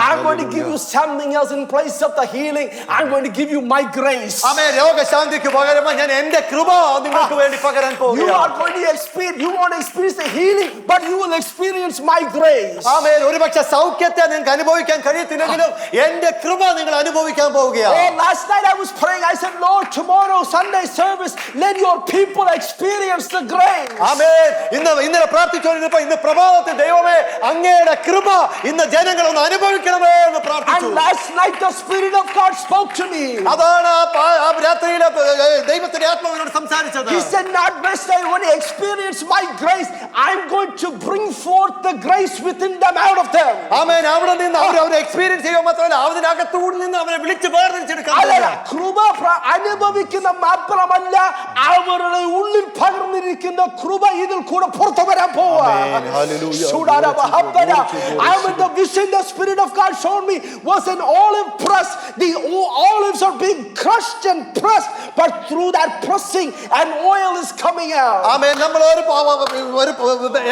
I'm going to give you something else in place of the healing. I'm going to give you my grace. ആമേൻ. രോഗശാന്തിക്ക് പകരമായി ഞാൻ എൻ്റെ കൃപ നിങ്ങൾക്ക് വേണ്ടി പകരാൻ പോകുകയാണ്. You are going to experience, you want to experience the healing, but you will experience my grace. ആമേൻ. ഒരുപക്ഷെ സൗഖ്യത്തെ നിങ്ങൾക്ക് അനുഭവിക്കാൻ കഴിയത്തില്ലെങ്കിലും എൻ്റെ കൃപ നിങ്ങൾ അനുഭവിക്കാൻ പോവുകയാണ്. Oh, last night I was praying. I said, Lord, tomorrow Sunday service, let your people experience the grace. ആമേൻ. ഇന്നലെ പ്രാർത്ഥിച്ചുകൊണ്ടിരുന്നപ്പോൾ ഇന്ന് പ്രഭാതത്തിൽ ദൈവമേ അങ്ങയുടെ കൃപ ഇന്ന് ജനങ്ങൾ ഒന്ന് അനുഭവിക്കണമേ എന്ന് പ്രാർത്ഥിച്ചു. And last night the Spirit of God spoke to me. അതാണ് ആ രാത്രിയിൽ ദൈവത്തിന്റെ ആത്മാവിനോട് സംസാരിച്ചത്. He said, not best I want to experience my grace. I'm going to bring forth the grace within them, out of them. ആമേൻ. അവിടെ നിന്ന് അവരെ experience ചെയ്യുക മാത്രമല്ല അതിനകത്തൂടെ നിന്ന് അവരെ വിളിച്ച് വേർതിരിച്ചെടുക്കാൻ. കൃപ അനുഭവിക്കുന്ന മാത്രമല്ല, അവരുടെ ഉള്ളിൽ പകർന്നിരിക്കുന്ന കൃപ ഇതിൽ കൂടെ പുറത്തു വരാൻ പോവാ. The vision the Spirit of God showed me was an olive press. The olives are being crushed and pressed, but through that pressing an oil is coming out. ആമേൻ. നമ്മൾ ഒരു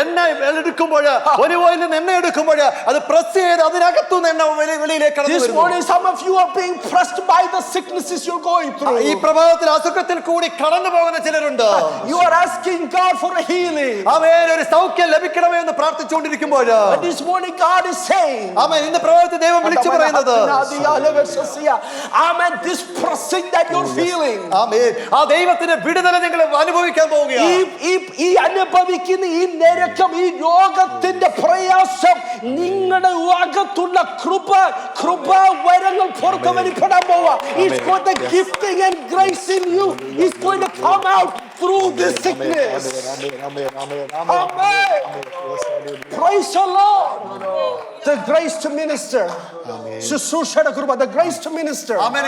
എണ്ണ എടുക്കുമ്പോൾ, ഒലിവ് ഓയിലിൽ നിന്ന് എണ്ണ എടുക്കുമ്പോൾ അത് പ്രസ് ചെയ്ത് അതിനകത്തുനിന്ന് എണ്ണ വെളിയിലേക്ക് കടന്നു This വരുന്നു. morning some of you are being pressed by the sicknesses you're going through. ഈ പ്രഭാതത്തിൽ അസുഖത്തിൽ കൂടി കടന്നു പോകുന്ന ചിലരുണ്ട്. You are asking God for a healing. ആമേൻ. ഒരു സൗഖ്യം ലഭിക്കണമേ എന്ന് പ്രാർത്ഥിച്ചുകൊണ്ടിരിക്കുമ്പോൾ But this morning God is saying, ആമേൻ, ഇന്ന് പ്രഭാതത്തിൽ ദൈവം വിളിച്ചു പറയുന്നത്, Amen, this pressing that you're feeling, ആമേൻ, ആ ദൈവത്തിന്റെ വിടുതല നിങ്ങൾ അനുഭവിക്കാൻ പോവുകയാണ്. ഈ അനുഭവിക്കുന്ന ഈ നരകം, ഈ രോഗത്തിന്റെ പ്രയാസം, നിങ്ങളുടെ അകത്തുള്ള കൃപാവരങ്ങൾ പുറത്തു വെളിപ്പെടാൻ പോവാ. It's got the gifting and grace in you. It's going to come out through this sickness. Amen. Praise the Lord. The grace to minister. ശുശ്രൂഷയുടെ കൃപ, the grace to minister. ആമേൻ.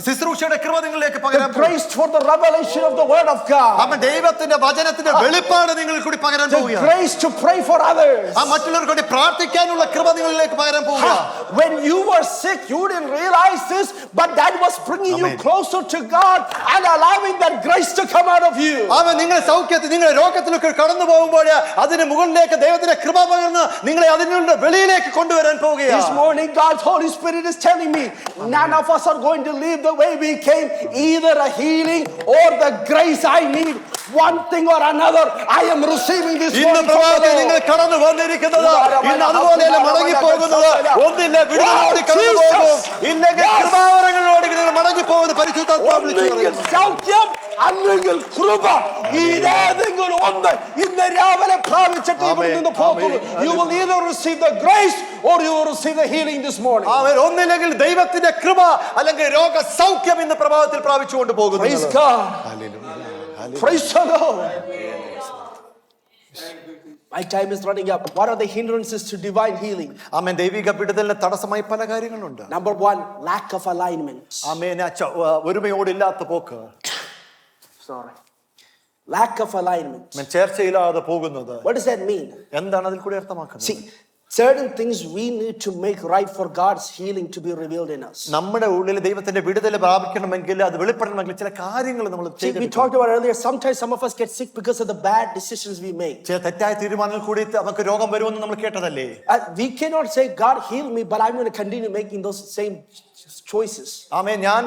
ശുശ്രൂഷയുടെ കൃപ നിങ്ങളിലേക്ക് പകരാൻ, the grace for the revelation of the word of God. ആമേൻ. ദൈവത്തിന്റെ വചനത്തിന്റെ വെളിപ്പാട് നിങ്ങൾക്ക് കൂടി പകരാൻ പോവുകയാണ്. The grace to pray for others. ആ മറ്റുള്ളവർക്ക് വേണ്ടി പ്രാർത്ഥിക്കാനുള്ള കൃപ നിങ്ങളിലേക്ക് പകരാൻ പോവുകയാണ്. When you were sick, you didn't realize this, but that was bringing you closer to God and allowing that grace to come out of you. ആമേൻ. നിങ്ങൾ സൗഖ്യത്തിൽ, നിങ്ങൾ രോഗത്തിലൊക്കെ കടന്നു പോകുമ്പോൾ അതിന് മുകളിലേക്ക് ദൈവത്തിന്റെ കൃപ പകർന്ന് നിങ്ങളെ അതിനുള്ള വെളിയിലേക്ക് കൊണ്ടുവരാൻ പോവുകയാണ്. This morning God's Holy Spirit is telling me, none of us are going to leave the way we came, either a healing or the grace I need. One thing or another, I am receiving this ഇന്ന് morning. പ്രഭാതത്തിൽ നിങ്ങൾ കടന്നു വന്നിരിക്കുന്നത് ഇന്ന് അതുപോലെയല്ല മടങ്ങി പോകുന്നത്. ഒന്നില്ല വിടുതലോട് കടന്നു പോകും, ഇല്ലെങ്കിൽ കൃപാവരങ്ങളോട് നിങ്ങൾ മടങ്ങി പോകുന്നത് പരിശുദ്ധാത്മാവ് വിളിച്ചു പറയുന്നു. സൗഖ്യം അല്ലെങ്കിൽ കൃപ, ഇതേതെങ്കിലും ഒന്ന് ഇന്ന് രാവിലെ പ്രാപിച്ചിട്ട് ഇവിടെ നിന്ന് പോകുന്നു. You will either receive the grace or you will receive the healing this morning. അവർ ഒന്നില്ലെങ്കിൽ ദൈവത്തിന്റെ കൃപ അല്ലെങ്കിൽ രോഗ സൗഖ്യം ഇന്ന് പ്രഭാതത്തിൽ പ്രാപിച്ചുകൊണ്ട് പോകുന്നു. Praise God. Praise the Lord. My time is running up. What are the hindrances to divine healing? ആമേൻ. ദൈവിക വിടുതലിന് തടസ്സമായി പല കാര്യങ്ങളുണ്ട്. Number one, lack of alignment. ആമേൻ. ഒരുമയോടില്ലാത്ത പോക്ക്. Sorry. Lack of alignment. ചേർച്ചയില്ലാതെ പോകുന്നത്. What does that mean? എന്താണ് അതിൽ കൂടി അർത്ഥമാക്കുന്നത്? See, certain things we need to make right for God's healing to be revealed in us. നമ്മുടെ ഉള്ളിൽ ദൈവത്തിന്റെ വിടുതൽ പ്രാപിക്കണമെങ്കിൽ അത് വെളിപ്പെടണമെങ്കിൽ ചില കാര്യങ്ങൾ നമ്മൾ ചെയ്യണം. We talked about earlier, sometimes some of us get sick because of the bad decisions we make. ചില തെറ്റായ തീരുമാനങ്ങൾ കൂടി നമുക്ക് രോഗം വരുമെന്ന് നമ്മൾ കേട്ടതല്ലേ? We cannot say God heal me, but I'm going to continue making those same choices. ആമേൻ. ഞാൻ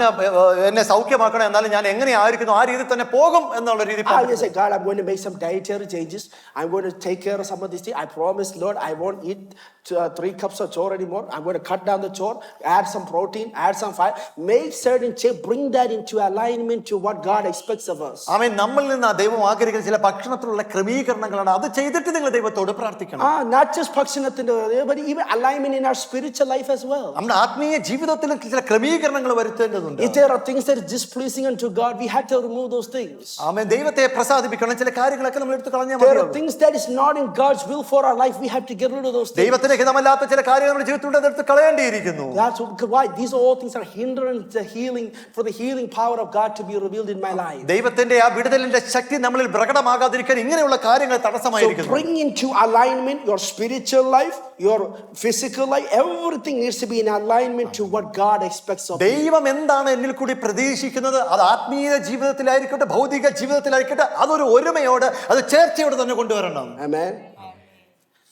എന്നെ സൗഖ്യമാക്കണം, എന്നാലും ഞാൻ എങ്ങനെ ആയിരിക്കുന്നു ആ രീതിയിൽ തന്നെ പോകും എന്നുള്ള രീതി. I just say, God, I'm going to make some dietary changes. I'm going to take care of some of these things. I promise, Lord, I won't eat 3 cups of chore anymore. I'm going to cut down the chore, add some protein, add some fat. Make certain change, bring that into alignment to what God expects of us. ആമേൻ. നമ്മളിൽ നിന്ന് ദൈവം ആഗ്രഹിക്കുന്ന ചില ഭക്ഷണത്തിലുള്ള ക്രമീകരണങ്ങളാണ്. അത് ചെയ്തിട്ട് നിങ്ങൾ ദൈവത്തോട് പ്രാർത്ഥിക്കണം. Not just bhakshanatinte, but even alignment in our spiritual life as well. നമ്മുടെ ആത്മീയ ജീവിതത്തിൽ ചില ക്രമീകരണങ്ങൾ വരുത്തേണ്ടതുണ്ട്. If there are things that are displeasing unto God, we have to remove those things. ആമേൻ. ദൈവത്തെ പ്രസാദിപ്പിക്കണം ചില കാര്യങ്ങളൊക്കെ നമ്മൾ എടുത്ത് കളഞ്ഞാൽ There are മതി. things that is not in God's will for our life. We have to get rid of those things. ദൈവത്തിന് ഹിതമല്ലാത്ത ചില കാര്യങ്ങൾ നമ്മുടെ ജീവിതത്തിലൂടെ എടുത്ത് കളയേണ്ടിയിരിക്കുന്നു. That's why these all things are hindering the healing, for the healing power of God to be revealed in my life. ദൈവത്തിന്റെ ആ വിടുതലിന്റെ ശക്തി നമ്മളിൽ പ്രകടമാകാതിരിക്കാൻ ഇങ്ങനെയുള്ള കാര്യങ്ങൾ So തടസ്സമായിരിക്കുന്നു. bring into alignment your spiritual life, your physical life. Everything needs to be in alignment to what God expects of you. ദൈവം എന്താണ് എന്നിൽ കൂടി പ്രതീക്ഷിക്കുന്നത്, അത് ആത്മീയ ജീവിതത്തിലായിരിക്കട്ടെ ഭൗതിക ജീവിതത്തിലായിരിക്കട്ടെ, അതൊരു ഒരുമയോട് അത് ചേർച്ചയോട് തന്നെ കൊണ്ടുവരണം. Amen.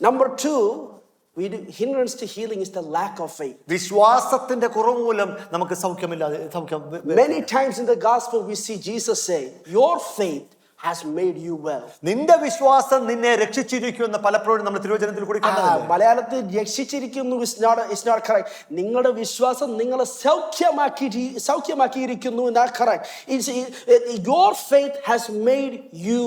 Number 2, hindrance to healing is the lack of faith. വിശ്വാസത്തിന്റെ കുറവ് മൂലം നമുക്ക് Many times in the gospel we see Jesus say, your faith has made you well. നിന്റെ വിശ്വാസം നിന്നെ രക്ഷിച്ചിരിക്കുമെന്ന് പലപ്പോഴും നമ്മൾ തിരുവചനത്തിൽ കൂടി കണ്ടതല്ലേ. മലയാളത്തിൽ രക്ഷിച്ചിരിക്കുന്നു is not correct. നിങ്ങളുടെ വിശ്വാസം നിങ്ങളെ സൗഖ്യമാക്കിയിരിക്കുന്നു എന്നാണ് correct. Your faith has made you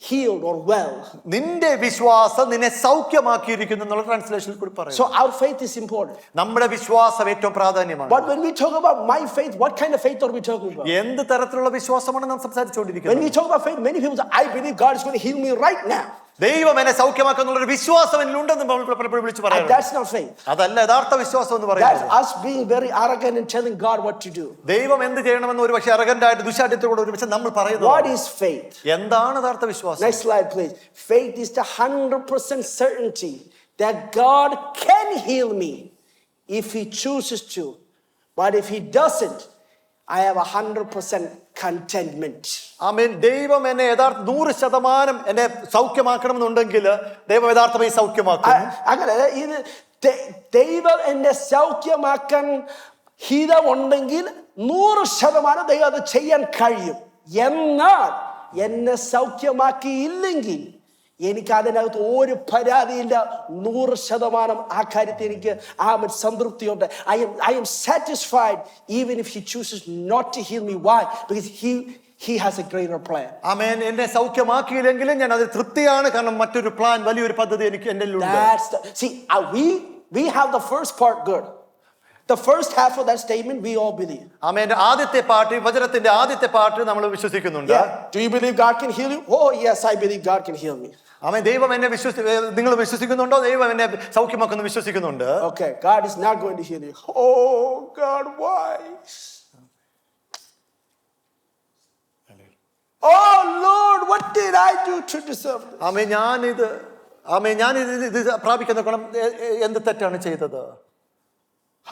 healed or well. നിന്റെ വിശ്വാസം നിന്നെ സൗഖ്യമാക്കിയിരിക്കുന്നു എന്നുള്ള ട്രാൻസ്ലേഷനിൽ കൂടി പറയുന്നു. So our faith is important. നമ്മുടെ വിശ്വാസം ഏറ്റവും പ്രാധാന്യമാണ്. But when we talk about my faith, what kind of faith are we talking about? എന്ത് തരത്തിലുള്ള വിശ്വാസമാണ് നാം സംസാരിച്ചുകൊണ്ടിരിക്കുന്നത്? When we talk about faith, many people say, I believe God is going to heal me right now. ദൈവം എന്നെ സൗഖ്യമാക്കുന്നുള്ള ഒരു വിശ്വാസം എന്നിലുണ്ടെന്ന് പലപ്പോഴും വിളിച്ചു പറയാം. That's not faith. അതല്ല യഥാർത്ഥ വിശ്വാസം എന്ന് That's പറയുന്നത്. us being very arrogant and telling God what to do. ദൈവം എന്ത് ചെയ്യണമെന്ന് ഒരു പക്ഷേ അറഗന്റ് ആയിട്ട് ദുശാഠ്യത്തോടെ ഒരു പക്ഷേ നമ്മൾ പറയുന്നത്. What is faith? എന്താണ് യഥാർത്ഥ വിശ്വാസം? Next slide, please. Faith is the 100% certainty that God can heal me if He chooses to. But if He doesn't, I have 100% contentment. ആമേൻ. ദൈവം എന്നെ യഥാർത്ഥ 100% എന്നെ സൗഖ്യമാക്കണമെന്നുണ്ടെങ്കിൽ ദൈവം യഥാർത്ഥമായി സൗഖ്യമാക്കും. അങ്ങനെ ഇത് ദൈവം എന്നെ സൗഖ്യമാക്കാൻ ഹിതമുണ്ടെങ്കിൽ 100% ദൈവം അത് ചെയ്യാൻ കഴിയും. എന്നാൽ എന്നെ സൗഖ്യമാക്കിയില്ലെങ്കിൽ എനിക്ക് അതിനകത്ത് ഒരു പരാതിയില്ല. 100% ആ കാര്യത്തിൽ എനിക്ക് സംതൃപ്തിയുണ്ട്. I am satisfied even if He chooses not to heal me. Why? Because He has a greater plan. ആമേൻ. എന്നെ സൗഖ്യമാക്കിയില്ലെങ്കിലും ഞാൻ അത് തൃപ്തിയാണ്. കാരണം മറ്റൊരു പ്ലാൻ, വലിയൊരു പദ്ധതി എനിക്ക് എൻ്റെ ഉള്ളിലുണ്ട്. See, we have the first part good. The first half of that statement we all believe. ആമേൻ. ആദ്യത്തെ പാർട്ട്, വചനത്തിന്റെ ആദ്യത്തെ പാർട്ട് നമ്മൾ വിശ്വസിക്കുന്നുണ്ട്. Do you believe God can heal you? Oh yes, I believe God can heal me. ആമേൻ. ദൈവം എന്നെ നിങ്ങൾ വിശ്വസിക്കുന്നുണ്ടോ? ദൈവം എന്നെ സൗഖ്യമാക്കുന്നു വിശ്വസിക്കുന്നുണ്ട്. Okay, God is not going to heal you. Oh God, why? Oh Lord, what did I do to deserve this? ആമേൻ. ഞാൻ ഇത് പ്രാപിക്കുന്ന ഗുണം എന്ത് തെറ്റാണ് ചെയ്തത്?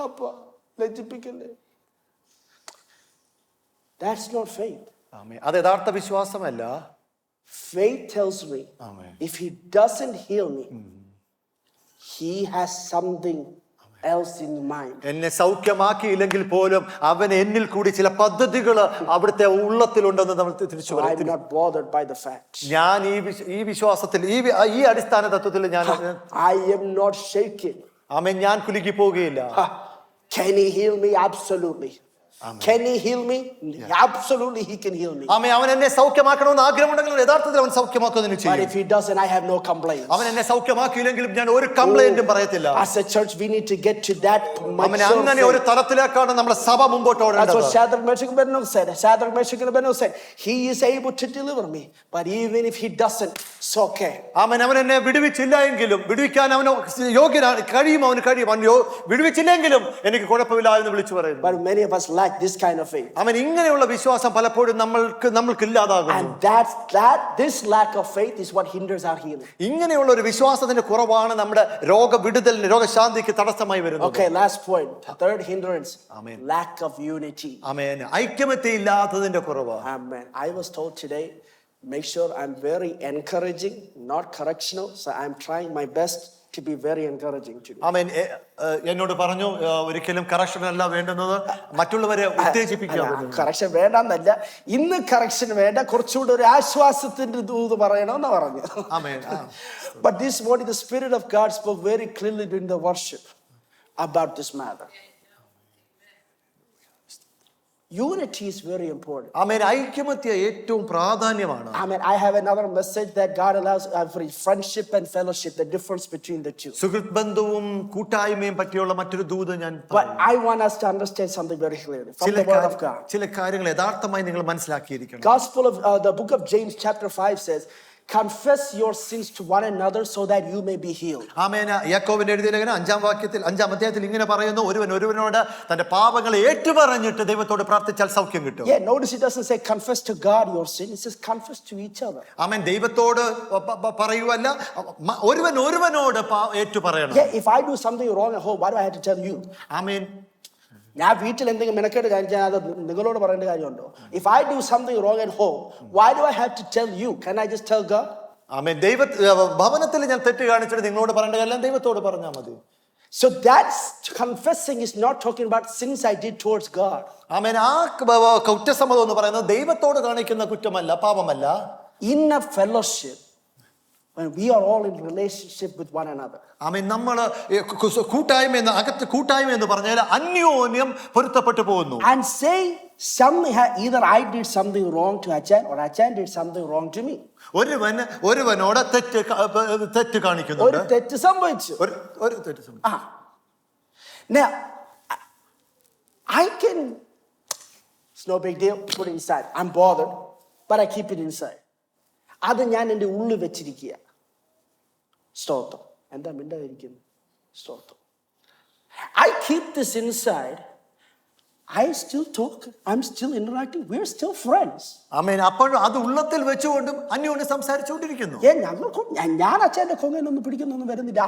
Appa, ലജ്ജിപ്പിക്കല്ലേ? That's not faith. ആമേൻ. അത് യഥാർത്ഥ വിശ്വാസമല്ല. Faith tells me, Amen. if He doesn't heal me, He has something else in mind. എന്നെ സൗഖ്യമാക്കിയില്ലെങ്കിൽ പോലും അവൻ എന്നിൽ കൂടി ചില പദ്ധതികൾ അവിടുത്തെ ഉള്ളത്തിലുണ്ടെന്ന് നമ്മൾ തിരിച്ചു So I'm not bothered by the facts. ഞാൻ ഈ വിശ്വാസത്തിൽ ഈ അടിസ്ഥാന തത്വത്തിൽ ഞാൻ I am not shaken. ആമേൻ. ഞാൻ കുലുക്കി പോവുകയില്ല. Can He heal me? Absolutely. Can He heal me? Absolutely, He can heal me. ആമേൻ. അവൻ എന്നെ സൗഖ്യമാക്കണമെന്ന് ആഗ്രഹമുണ്ടെങ്കിൽ യഥാർത്ഥത്തിൽ അവൻ സൗഖ്യമാക്കുന്നതിന് But ചെയ്യും. if He doesn't, I have no complaints. അവൻ എന്നെ സൗഖ്യമാക്കിയില്ലെങ്കിലും ഞാൻ ഒരു കംപ്ലൈന്റും പറയത്തില്ല. As a church, we need to get to that അവൻ അങ്ങനെ ഒരു തലത്തിലേക്കാണ് നമ്മുടെ സഭ മുമ്പോട്ട് That's ഓടേണ്ടത്. what Shadrach, Meshach, and Abednego said. Shadrach, Meshach, and Abednego said, He is able to deliver me. But even if He doesn't, it's okay. അവൻ എന്നെ വിടുവിച്ചില്ല എങ്കിലും വിടുവിക്കാൻ അവന് യോഗ്യനാണ്, അവന് കഴിയും. അവൻ വിടുവിച്ചില്ലെങ്കിലും എനിക്ക് കുഴപ്പമില്ല എന്ന് വിളിച്ചു പറയുന്നു. But many of us lack this kind of faith. അവൻ ഇങ്ങനെയുള്ള വിശ്വാസം പലപ്പോഴും നമ്മൾക്ക് ഇല്ലാതാകുന്നു. And this lack of faith is what hinders our healing. ഇങ്ങനെയുള്ള ഒരു വിശ്വാസത്തിന്റെ കുറവാണ് നമ്മുടെ രോഗവിടുതലിന്, രോഗശാന്തിക്ക് തടസ്സമായി വരുന്നത്. Okay, last point. Third hindrance. Amen. Lack of unity. ആമേൻ. ഐക്യമത്യമില്ലാത്തതിന്റെ കുറവ്. Amen. I was told today, make sure I'm very encouraging, not correctional. So I'm trying my best to be very encouraging to me. ആമേൻ. എന്നോട് പറഞ്ഞു ഒരിക്കലും correction അല്ല വേണ്ടുന്നത്, മറ്റുള്ളവരെ ഉത്തേജിപ്പിക്കുക. Correction വേണ്ടെന്നല്ല, ഇന്ന് correction വേണ്ട, കുറച്ചുകൂടെ ഒരു ആശ്വാസത്തിന്റെ ദൂത് പറയണമെന്ന് പറഞ്ഞു. ആമേൻ. But this morning the Spirit of God spoke very clearly during the worship about this matter. Unity is very important. ആമേൻ. ഐക്യമത്യ ഏറ്റവും പ്രാധാന്യമാണ്. Amen. I have another message that God allows for friendship and fellowship, the difference between the two. സുഹൃത്ത് ബന്ധവും കൂട്ടായ്മയും പറ്റിയുള്ള മറ്റൊരു ദൂത് ഞാൻ. But I want us to understand something very clearly from the word of God. ചില കാര്യങ്ങൾ യഥാർത്ഥമായി നിങ്ങൾ മനസ്സിലാക്കിയിരിക്കണം. Gospel of the book of James chapter 5 says, confess your sins to one another so that you may be healed. ആമേൻ. യാക്കോബിന്റെ എഴുതിയ ലേഖനം 5 അധ്യായത്തിൽ ഇങ്ങനെ പറയുന്നു, ഒരുവനോട് തന്റെ പാപങ്ങളെ ഏറ്റുപറഞ്ഞിട്ട് ദൈവത്തോട് പ്രാർത്ഥിച്ചാൽ സൗഖ്യം കിട്ടും. Yeah, notice it doesn't say confess to God your sin, it says confess to each other. ആമേൻ. ദൈവത്തോട് പറയുവല്ല, ഒരുവനോട് ഏറ്റുപറയണം. Yeah, if I do something wrong at home, why do I have to tell you? ആമേൻ. ഞാൻ വീട്ടിൽ എന്തെങ്കിലും മെനക്കേട് കാണിച്ചാൽ അത് നിങ്ങളോട് പറയേണ്ട കാര്യമുണ്ടോ? If I do something wrong at home, why do I have to tell you? Can I just tell God? ആമേൻ. ഭവനത്തിൽ ഞാൻ തെറ്റ് കാണിച്ചിട്ട് നിങ്ങളോട് പറയേണ്ട കാര്യം ദൈവത്തോട് പറഞ്ഞാൽ മതി. So that's confessing is not talking about sins I did towards God. ആമേൻ. ആ കുറ്റസമ്മതം എന്ന് പറയുന്നത് ദൈവത്തോട് കാണിക്കുന്ന കുറ്റമല്ല, പാപമല്ല. In a fellowship, when we are all in relationship with one another. ആമേൻ. നമ്മൾ അകത്ത് കൂട്ടായ്മ എന്ന് പറഞ്ഞാൽ അന്യോന്യം പൊരുത്തപ്പെട്ടു പോകുന്നു. And say something, either I did something wrong to Achan or Achan did something wrong to me. ഒരുവനോട് തെറ്റ് കാണിക്കുന്നുണ്ട്. ഒരു തെറ്റ് സംഭവിച്ചു. ഒരു തെറ്റ് സംഭവിച്ചു. Now, I can, it's no big deal, put it inside. I'm bothered, but I keep it inside. അത് ഞാൻ എൻ്റെ ഉള്ളിൽ വെച്ചിരിക്കുക. സ്തോത്രം. എന്താ മിണ്ടാതിരിക്കുന്നു? സ്തോത്രം. I keep this inside. I still talk. I'm still interacting. We're still friends. ആമേൻ. അപ്പോഴും അത് ഉള്ളത്തിൽ വെച്ചുകൊണ്ടും അന്യോന്യം സംസാരിച്ചുകൊണ്ടിരിക്കുന്നു. ഞാൻ അച്ഛൻ്റെ കൊങ്ങനൊന്നും പിടിക്കുന്നൊന്നും വരുന്നില്ല.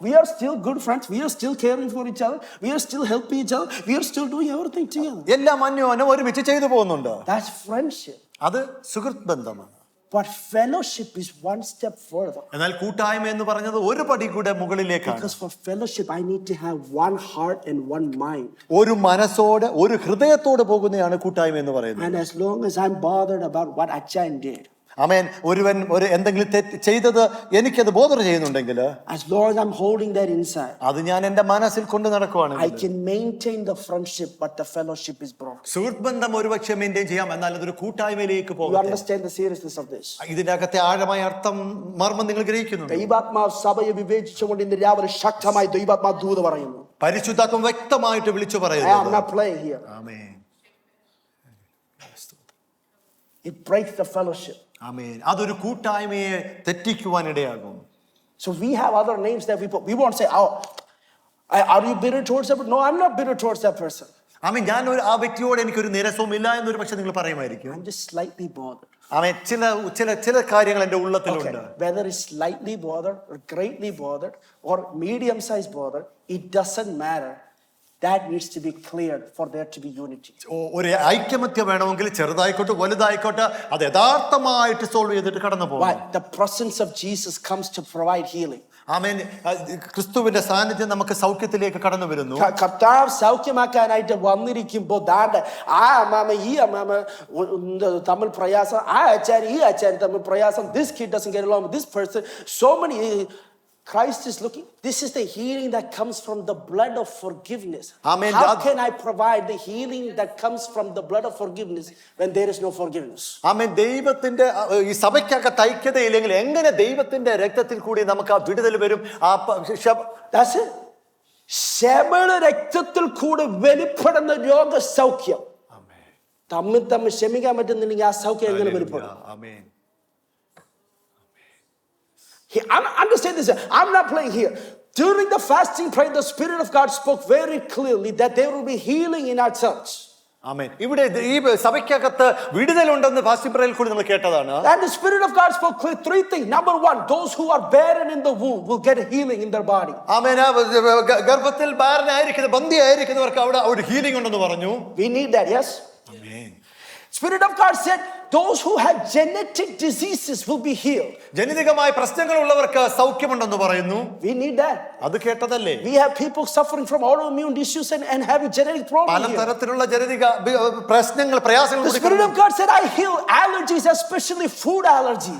We are still good friends. We are still caring for each other. We are still helping each other. We are still doing everything together. എല്ലാം അന്യോന്യം ഒരുമിച്ച് ചെയ്തു പോകുന്നുണ്ട്. That's friendship. അത് സുഹൃത്ത് ബന്ധമാണ്. But fellowship is one step further. എന്നാൽ കൂട്ടായ്മ എന്ന് പറഞ്ഞത് ഒരു പടി കൂടെ മുകളിലേക്കാണ്. Because for fellowship I need to have one heart and one mind. ഒരു മനസ്സോട് ഒരു ഹൃദയത്തോട് പോകുന്നതാണ് കൂട്ടായ്മ എന്ന് പറയുന്നത്. And as long as I'm bothered about what Achan did. ആമേൻ. ഒരുവൻ എന്തെങ്കിലും തെറ്റ് ചെയ്തത് എനിക്കത് ബോധർ ചെയ്യുന്നുണ്ടെങ്കിൽ, as long as I'm holding that inside, അത് ഞാൻ എൻ്റെ മനസ്സിൽ കൊണ്ട് നടക്കുവാണെങ്കിൽ, I can maintain the friendship but the fellowship is broken. സുഹൃത്ത് ബന്ധം ഒരുപക്ഷെ മെയിൻറ്റെയിൻ ചെയ്യാം, എന്നാൽ അതൊരു കൂട്ടായ്മയിലേക്ക് പോകും. You understand the seriousness of this? ഇതിന്റെ അകത്തെ ആഴമായ അർത്ഥം മർമ്മം നിങ്ങൾ ഗ്രഹിക്കുന്നുണ്ട്. ദൈവാത്മാവ് സഭയെ വിവേചിച്ചുകൊണ്ട് ഇന്ന് രാവിലെ ശക്തമായി ദൈവാത്മാവ് ദൂത് പറയുന്നു. പരിശുദ്ധാത്മ വ്യക്തമായിട്ട് വിളിച്ചു പറയുന്നു. I am not playing here. Amen. It breaks the fellowship. ആമേൻ. അതൊരു കൂട്ടായ്മയെ തെറ്റിക്കുവാൻ ഇടയാകും. So we have other names that we won't say, oh, are you bitter towards that person? No, I'm not bitter towards that person. ആമേൻ. ഞാൻ ആ വ്യക്തിയോട് എനിക്കൊരു നിരസവും ഇല്ല എന്നൊരു പക്ഷെ നിങ്ങൾ പറയുമായിരിക്കും. I'm just slightly bothered. ആമേൻ. ചില കാര്യങ്ങൾ എൻ്റെ ഉള്ളത്തിലുണ്ട്. Whether it's slightly bothered or greatly bothered or medium sized bothered, it doesn't matter. That needs to be cleared for there to be unity. ഒരു ഐക്യമത്യം വേണമെങ്കിൽ ചെറുതായിക്കോട്ടെ വലുതായിക്കോട്ടെ അത് യഥാർത്ഥമായിട്ട് സോൾവ് ചെയ്തിട്ട് കടന്നു പോകും. The presence of Jesus comes to provide healing. ആമേൻ. ക്രിസ്തുവിന്റെ സാന്നിധ്യം നമുക്ക് സൗഖ്യത്തിലേക്ക് കടന്നു വരുന്നു. കർത്താവ് സൗഖ്യമാക്കാനായിട്ട് വന്നിരിക്കുമ്പോൾ ദാണ്ട് ആ അമ്മാമ ഈ അമ്മാമ തമ്മിൽ പ്രയാസം, ആ അച്ഛൻ ഈ അച്ഛൻ തമ്മിൽ പ്രയാസം, this kid doesn't get along with this person, so many. Christ is looking. This is the healing that comes from the blood of forgiveness. Amen. How can I provide the healing that comes from the blood of forgiveness when there is no forgiveness? ആമേൻ. ദൈവത്തിന്റെ ഈ സഭയ്ക്കകത്ത് ഐക്യതയില്ലെങ്കിൽ എങ്ങനെ ദൈവത്തിന്റെ രക്തത്തിൽ കൂടി നമുക്ക് ആ വിടുതൽ വരും? That's it. ശബള രക്തത്തിൽ കൂടി വെളിപ്പെടുന്ന രോഗസൗഖ്യം. തമ്മിൽ ക്ഷമിക്കാൻ പറ്റുന്നില്ലെങ്കിൽ ആ സൗഖ്യം എങ്ങനെ വെളിപ്പെടും? ആമേൻ. Understand this. I'm not playing here. During the fasting prayer, the Spirit of God spoke very clearly that there will be healing in our church. ആമേൻ. ഇവിടെ ഈ സഭയ്ക്കകത്ത് വിടുതലുണ്ടെന്ന് ഫാസ്റ്റിംഗ് പ്രേയറിൽ കൂടി നമ്മൾ കേട്ടതാണ്. And the Spirit of God spoke three things. Number one, those who are barren in the womb will get healing in their body. ആമേൻ. ഗർഭത്തിൽ ബാരനായിരിക്കുന്ന ബന്ധിയായിരിക്കുന്നവർക്ക് അവിടെ ഒരു healing ഉണ്ടെന്ന് പറഞ്ഞു. We need that, yes? Amen. Spirit of God said, those who have genetic diseases will be healed. ജനിതകമായ പ്രശ്നങ്ങളുള്ളവർക്ക് സൗഖ്യമുണ്ടെന്ന് പറയുന്നു. We need that. അത് കേട്ടതല്ലേ? We have people suffering from autoimmune issues and having genetic problems. പലതരത്തിലുള്ള ജനിതക പ്രശ്നങ്ങൾ, പ്രയാസങ്ങൾ. The Spirit of God said, I heal allergies, especially food allergies.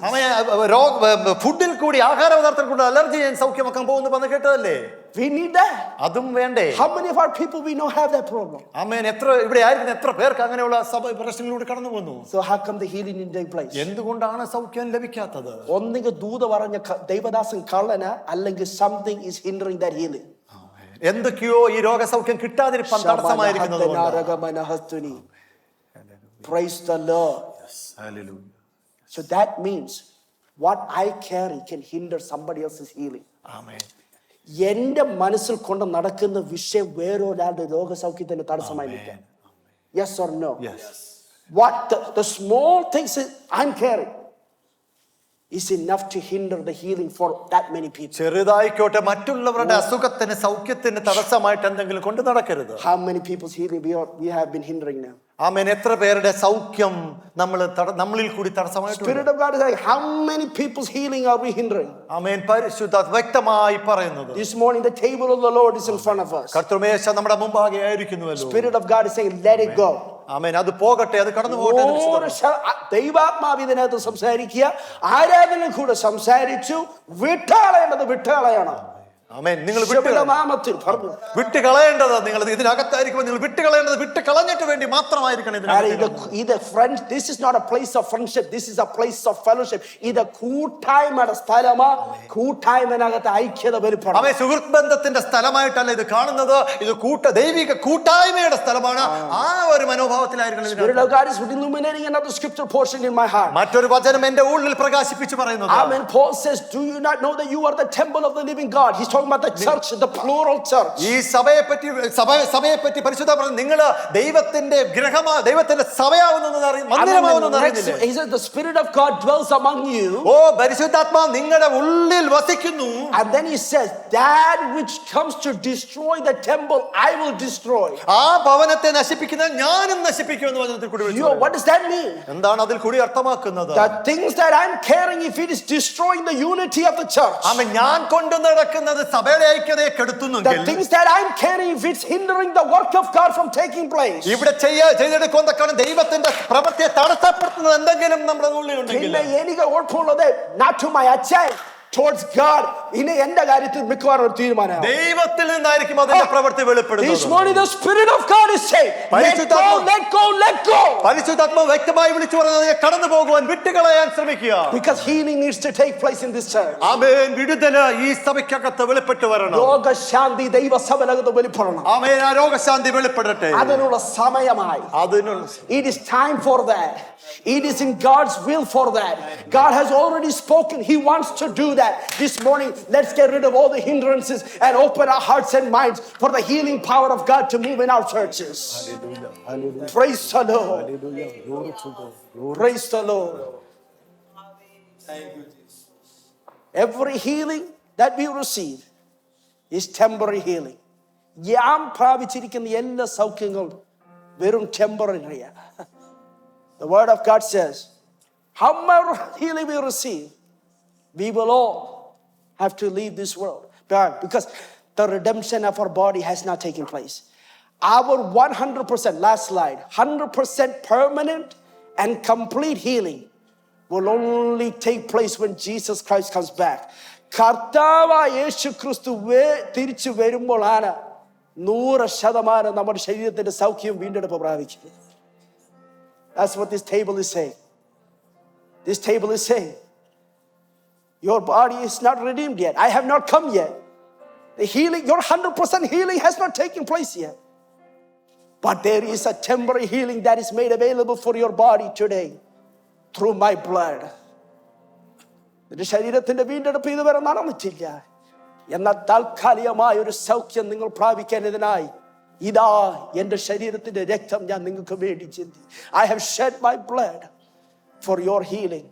ഫുഡിൽ കൂടി, ആഹാര പദാർത്ഥത്തിൽ കൂടി അലർജി ഞാൻ സൗഖ്യമാക്കാൻ പോകുന്നു എന്ന് കേട്ടതല്ലേ? We need that. അതും വേണ്ടേ? How many of our people we know have that problem? ആമേൻ. ഇവിടെ ആയിരിക്കുന്ന എത്ര പേർക്ക് അങ്ങനെയുള്ള പ്രശ്നങ്ങളിലൂടെ കടന്നു പോകുന്നു? So how come the healing didn't take place? എന്തുകൊണ്ടാണ് സൗഖ്യം ലഭിക്കാത്തത്? ഒന്നെങ്കിൽ ദൂത പറഞ്ഞ ദൈവദാസൻ കള്ളന, അല്ലെങ്കിൽ something is hindering that healing. എന്തൊക്കെയോ ഈ രോഗസൗഖ്യം കിട്ടാതിരിക്കാൻ തടസ്സമായിരിക്കുന്നത്. Praise the Lord. Hallelujah. So that means what I carry can hinder somebody else's healing. Amen. എന്റെ മനസ്സിൽ കൊണ്ട് നടക്കുന്ന വിഷയം വേറൊരാളുടെ രോഗസൗഖ്യത്തിന് തടസ്സമായി നിൽക്കാം. Yes or no? Yes. What the small things I'm carrying is enough to hinder the healing for that many people. ചെറുതായിക്കോട്ടെ മറ്റുള്ളവരുടെ അസുഖത്തിന് സൗഖ്യത്തിന് തടസ്സമായിട്ട് എന്തെങ്കിലും കൊണ്ട് നടക്കരുത്. How many people's healing we have been hindering now? ആമേൻ. എത്ര പേരുടെ സൗഖ്യം നമ്മളിൽ കൂടി തടസ്സമായിട്ടുണ്ട്. Spirit of God is like, how many people's healing are we hindering? ആമേൻ. പരിശുദ്ധാത്മ വ്യക്തമായി പറയുന്നത്. This morning the table of the Lord is in front of us. കർത്തൃമേശ നമ്മുടെ മുമ്പാകെ ആയിരിക്കുന്നുവല്ലോ. Spirit of God is saying, let it go. ആമേൻ. അത് പോകട്ടെ, അത് കടന്നു പോകട്ടെ. ദൈവാത്മാവ് ഇതിനകത്ത് സംസാരിക്കുക, ആരാധന കൂടെ സംസാരിച്ചു. വിട്ടുകളയേണ്ടത് വിട്ടുകളയണം. ആമേൻ. നിങ്ങൾ വിട്ടുകളയേണ്ടത്, നിങ്ങൾ ഇതിനകത്തായിരിക്കുമ്പോൾ നിങ്ങൾ വിട്ടുകളയേണ്ടത് വിട്ടുകളഞ്ഞിട്ട് വേണ്ടി മാത്രമായിരിക്കണം. This is not a place of friendship, this is a place of fellowship. ഇത് കൂട്ടായ്മയുടെ സ്ഥലമാ. കൂട്ടായ്മനകത്ത് ഐക്യത വെളിപ്പെടണം. ആമേൻ. സുഹൃത്ത് ബന്ധത്തിന്റെ സ്ഥലമായിട്ടല്ല ഇത് കാണുന്നത്, ഇത് ദൈവിക കൂട്ടായ്മയുടെ സ്ഥലമാണ്. ആ ഒരു മനോഭാവത്തിലായിരിക്കണം. Spirit of God is illuminating another scripture portion in my heart. മറ്റൊരു വചനം എന്റെ ഉള്ളിൽ പ്രകാശിപ്പിച്ചു പറയുന്നത്. Amen. Paul says, do you not know that you are the temple of the living God? He's talking about the church, the plural church. ഈ സഭയെ പറ്റി പരിശുദ്ധ പറഞ്ഞു, നിങ്ങൾ ദൈവത്തിന്റെ ഗൃഹമാണ്, ദൈവത്തിന്റെ സഭയാവുന്നു അറിയുന്നില്ലേ? He says the Spirit of God dwells among you. ഓ, പരിശുദ്ധാത്മാവ് നിങ്ങളുടെ ഉള്ളിൽ വസിക്കുന്നു. And then he says, that which comes to destroy the temple I will destroy. ആ ഭവനത്തെ നശിപ്പിക്കുന്നത് ഞാനും നശിപ്പിക്കുമെന്ന് വചനത്തിൽ കൂടി വിളിച്ചു. What does that mean? എന്താണ് അതിൽ കൂടി അർത്ഥമാക്കുന്നത്? The things that I'm carrying, if it is destroying the unity of the church. ആമേൻ. ഞാൻ കൊണ്ടു നടക്കുന്നത് സഭയുടെ ഐക്യതയെ കെടുത്തുന്നെങ്കിൽ, the things that I'm carrying, if it's hindering the work of God from taking place. ഇവിടെ ചെയ്തെടുക്കുന്നതൊക്കെ ദൈവത്തിന്റെ പ്രവൃത്തിയെ തടസ്സപ്പെടുത്തുന്നത് എന്തെങ്കിലും നമ്മുടെ ഉള്ളിലുണ്ടെങ്കിൽ, പിന്നെ എനിക്ക് ഉറപ്പുള്ളത് not to my achieve towards God. ഇനി എന്റെ കാര്യത്തിൽ മിക്കവാറും ഒരു തീരുമാനം ദൈവത്തിൽ നിന്നായിരിക്കും അതിന്റെ പ്രവൃത്തി വെളിപ്പെടുന്നത്. This morning the Spirit of God is saying, let go, let go, let go. പരിശുദ്ധാത്മാവ് വ്യക്തമായി വിളിച്ചു പറയുന്നത്, കടന്നു പോകുവാൻ, വിട്ടുകളയാൻ ശ്രമിക്കുക. Because healing needs to take place in this church. ആമേൻ. വിടുതൽ ഈ സഭയ്ക്കകത്ത് വെളിപ്പെട്ടു വരണം. രോഗശാന്തി ദൈവസഭയിലകത്ത് വെളിപ്പെടണം. ആമേൻ. ആ രോഗശാന്തി വെളിപ്പെടട്ടെ. അതിനുള്ള സമയമായി. It is time for that. It is in God's will for that. God has already spoken. He wants to do that. This morning, let's get rid of all the hindrances and open our hearts and minds for the healing power of God to move in our churches. Hallelujah. Hallelujah. Praise the Lord. Hallelujah. Glory to God. Praise the Lord. Thank you, Jesus. Every healing that we receive is temporary healing. ഞാൻ പ്രാപിച്ചിരിക്കുന്ന എല്ലാ സൗഖ്യങ്ങളും വെറും temporary. The word of God says, however healing we receive, we will all have to leave this world. Because the redemption of our body has not taken place. Our 100%, last slide, 100% permanent and complete healing will only take place when Jesus Christ comes back. കർത്താവായ യേശു ക്രിസ്തു തിരിച്ചു വരുമ്പോഴാണ് 100% നമ്മുടെ ശരീരത്തിന്റെ സൗഖ്യം വീണ്ടെടുപ്പ് പ്രാപിക്കുന്നത്. That's what this table is saying. This table is saying, your body is not redeemed yet. I have not come yet. The healing, your 100% healing has not taken place yet. But there is a temporary healing that is made available for your body today through my blood. നിന്റെ ശരീരത്തിന്റെ വീണ്ടെടുപ്പ് ഇതുവരെ നടന്നിട്ടില്ല. എന്നാൽ താൽക്കാലികമായ ഒരു സൗഖ്യം നിങ്ങൾ പ്രാപിക്കേണ്ടതിനായി ഇതാ എൻ്റെ ശരീരത്തിന്റെ രക്തം ഞാൻ നിങ്ങൾക്ക് വേണ്ടി ചിന്തി. I have shed my blood for your healing.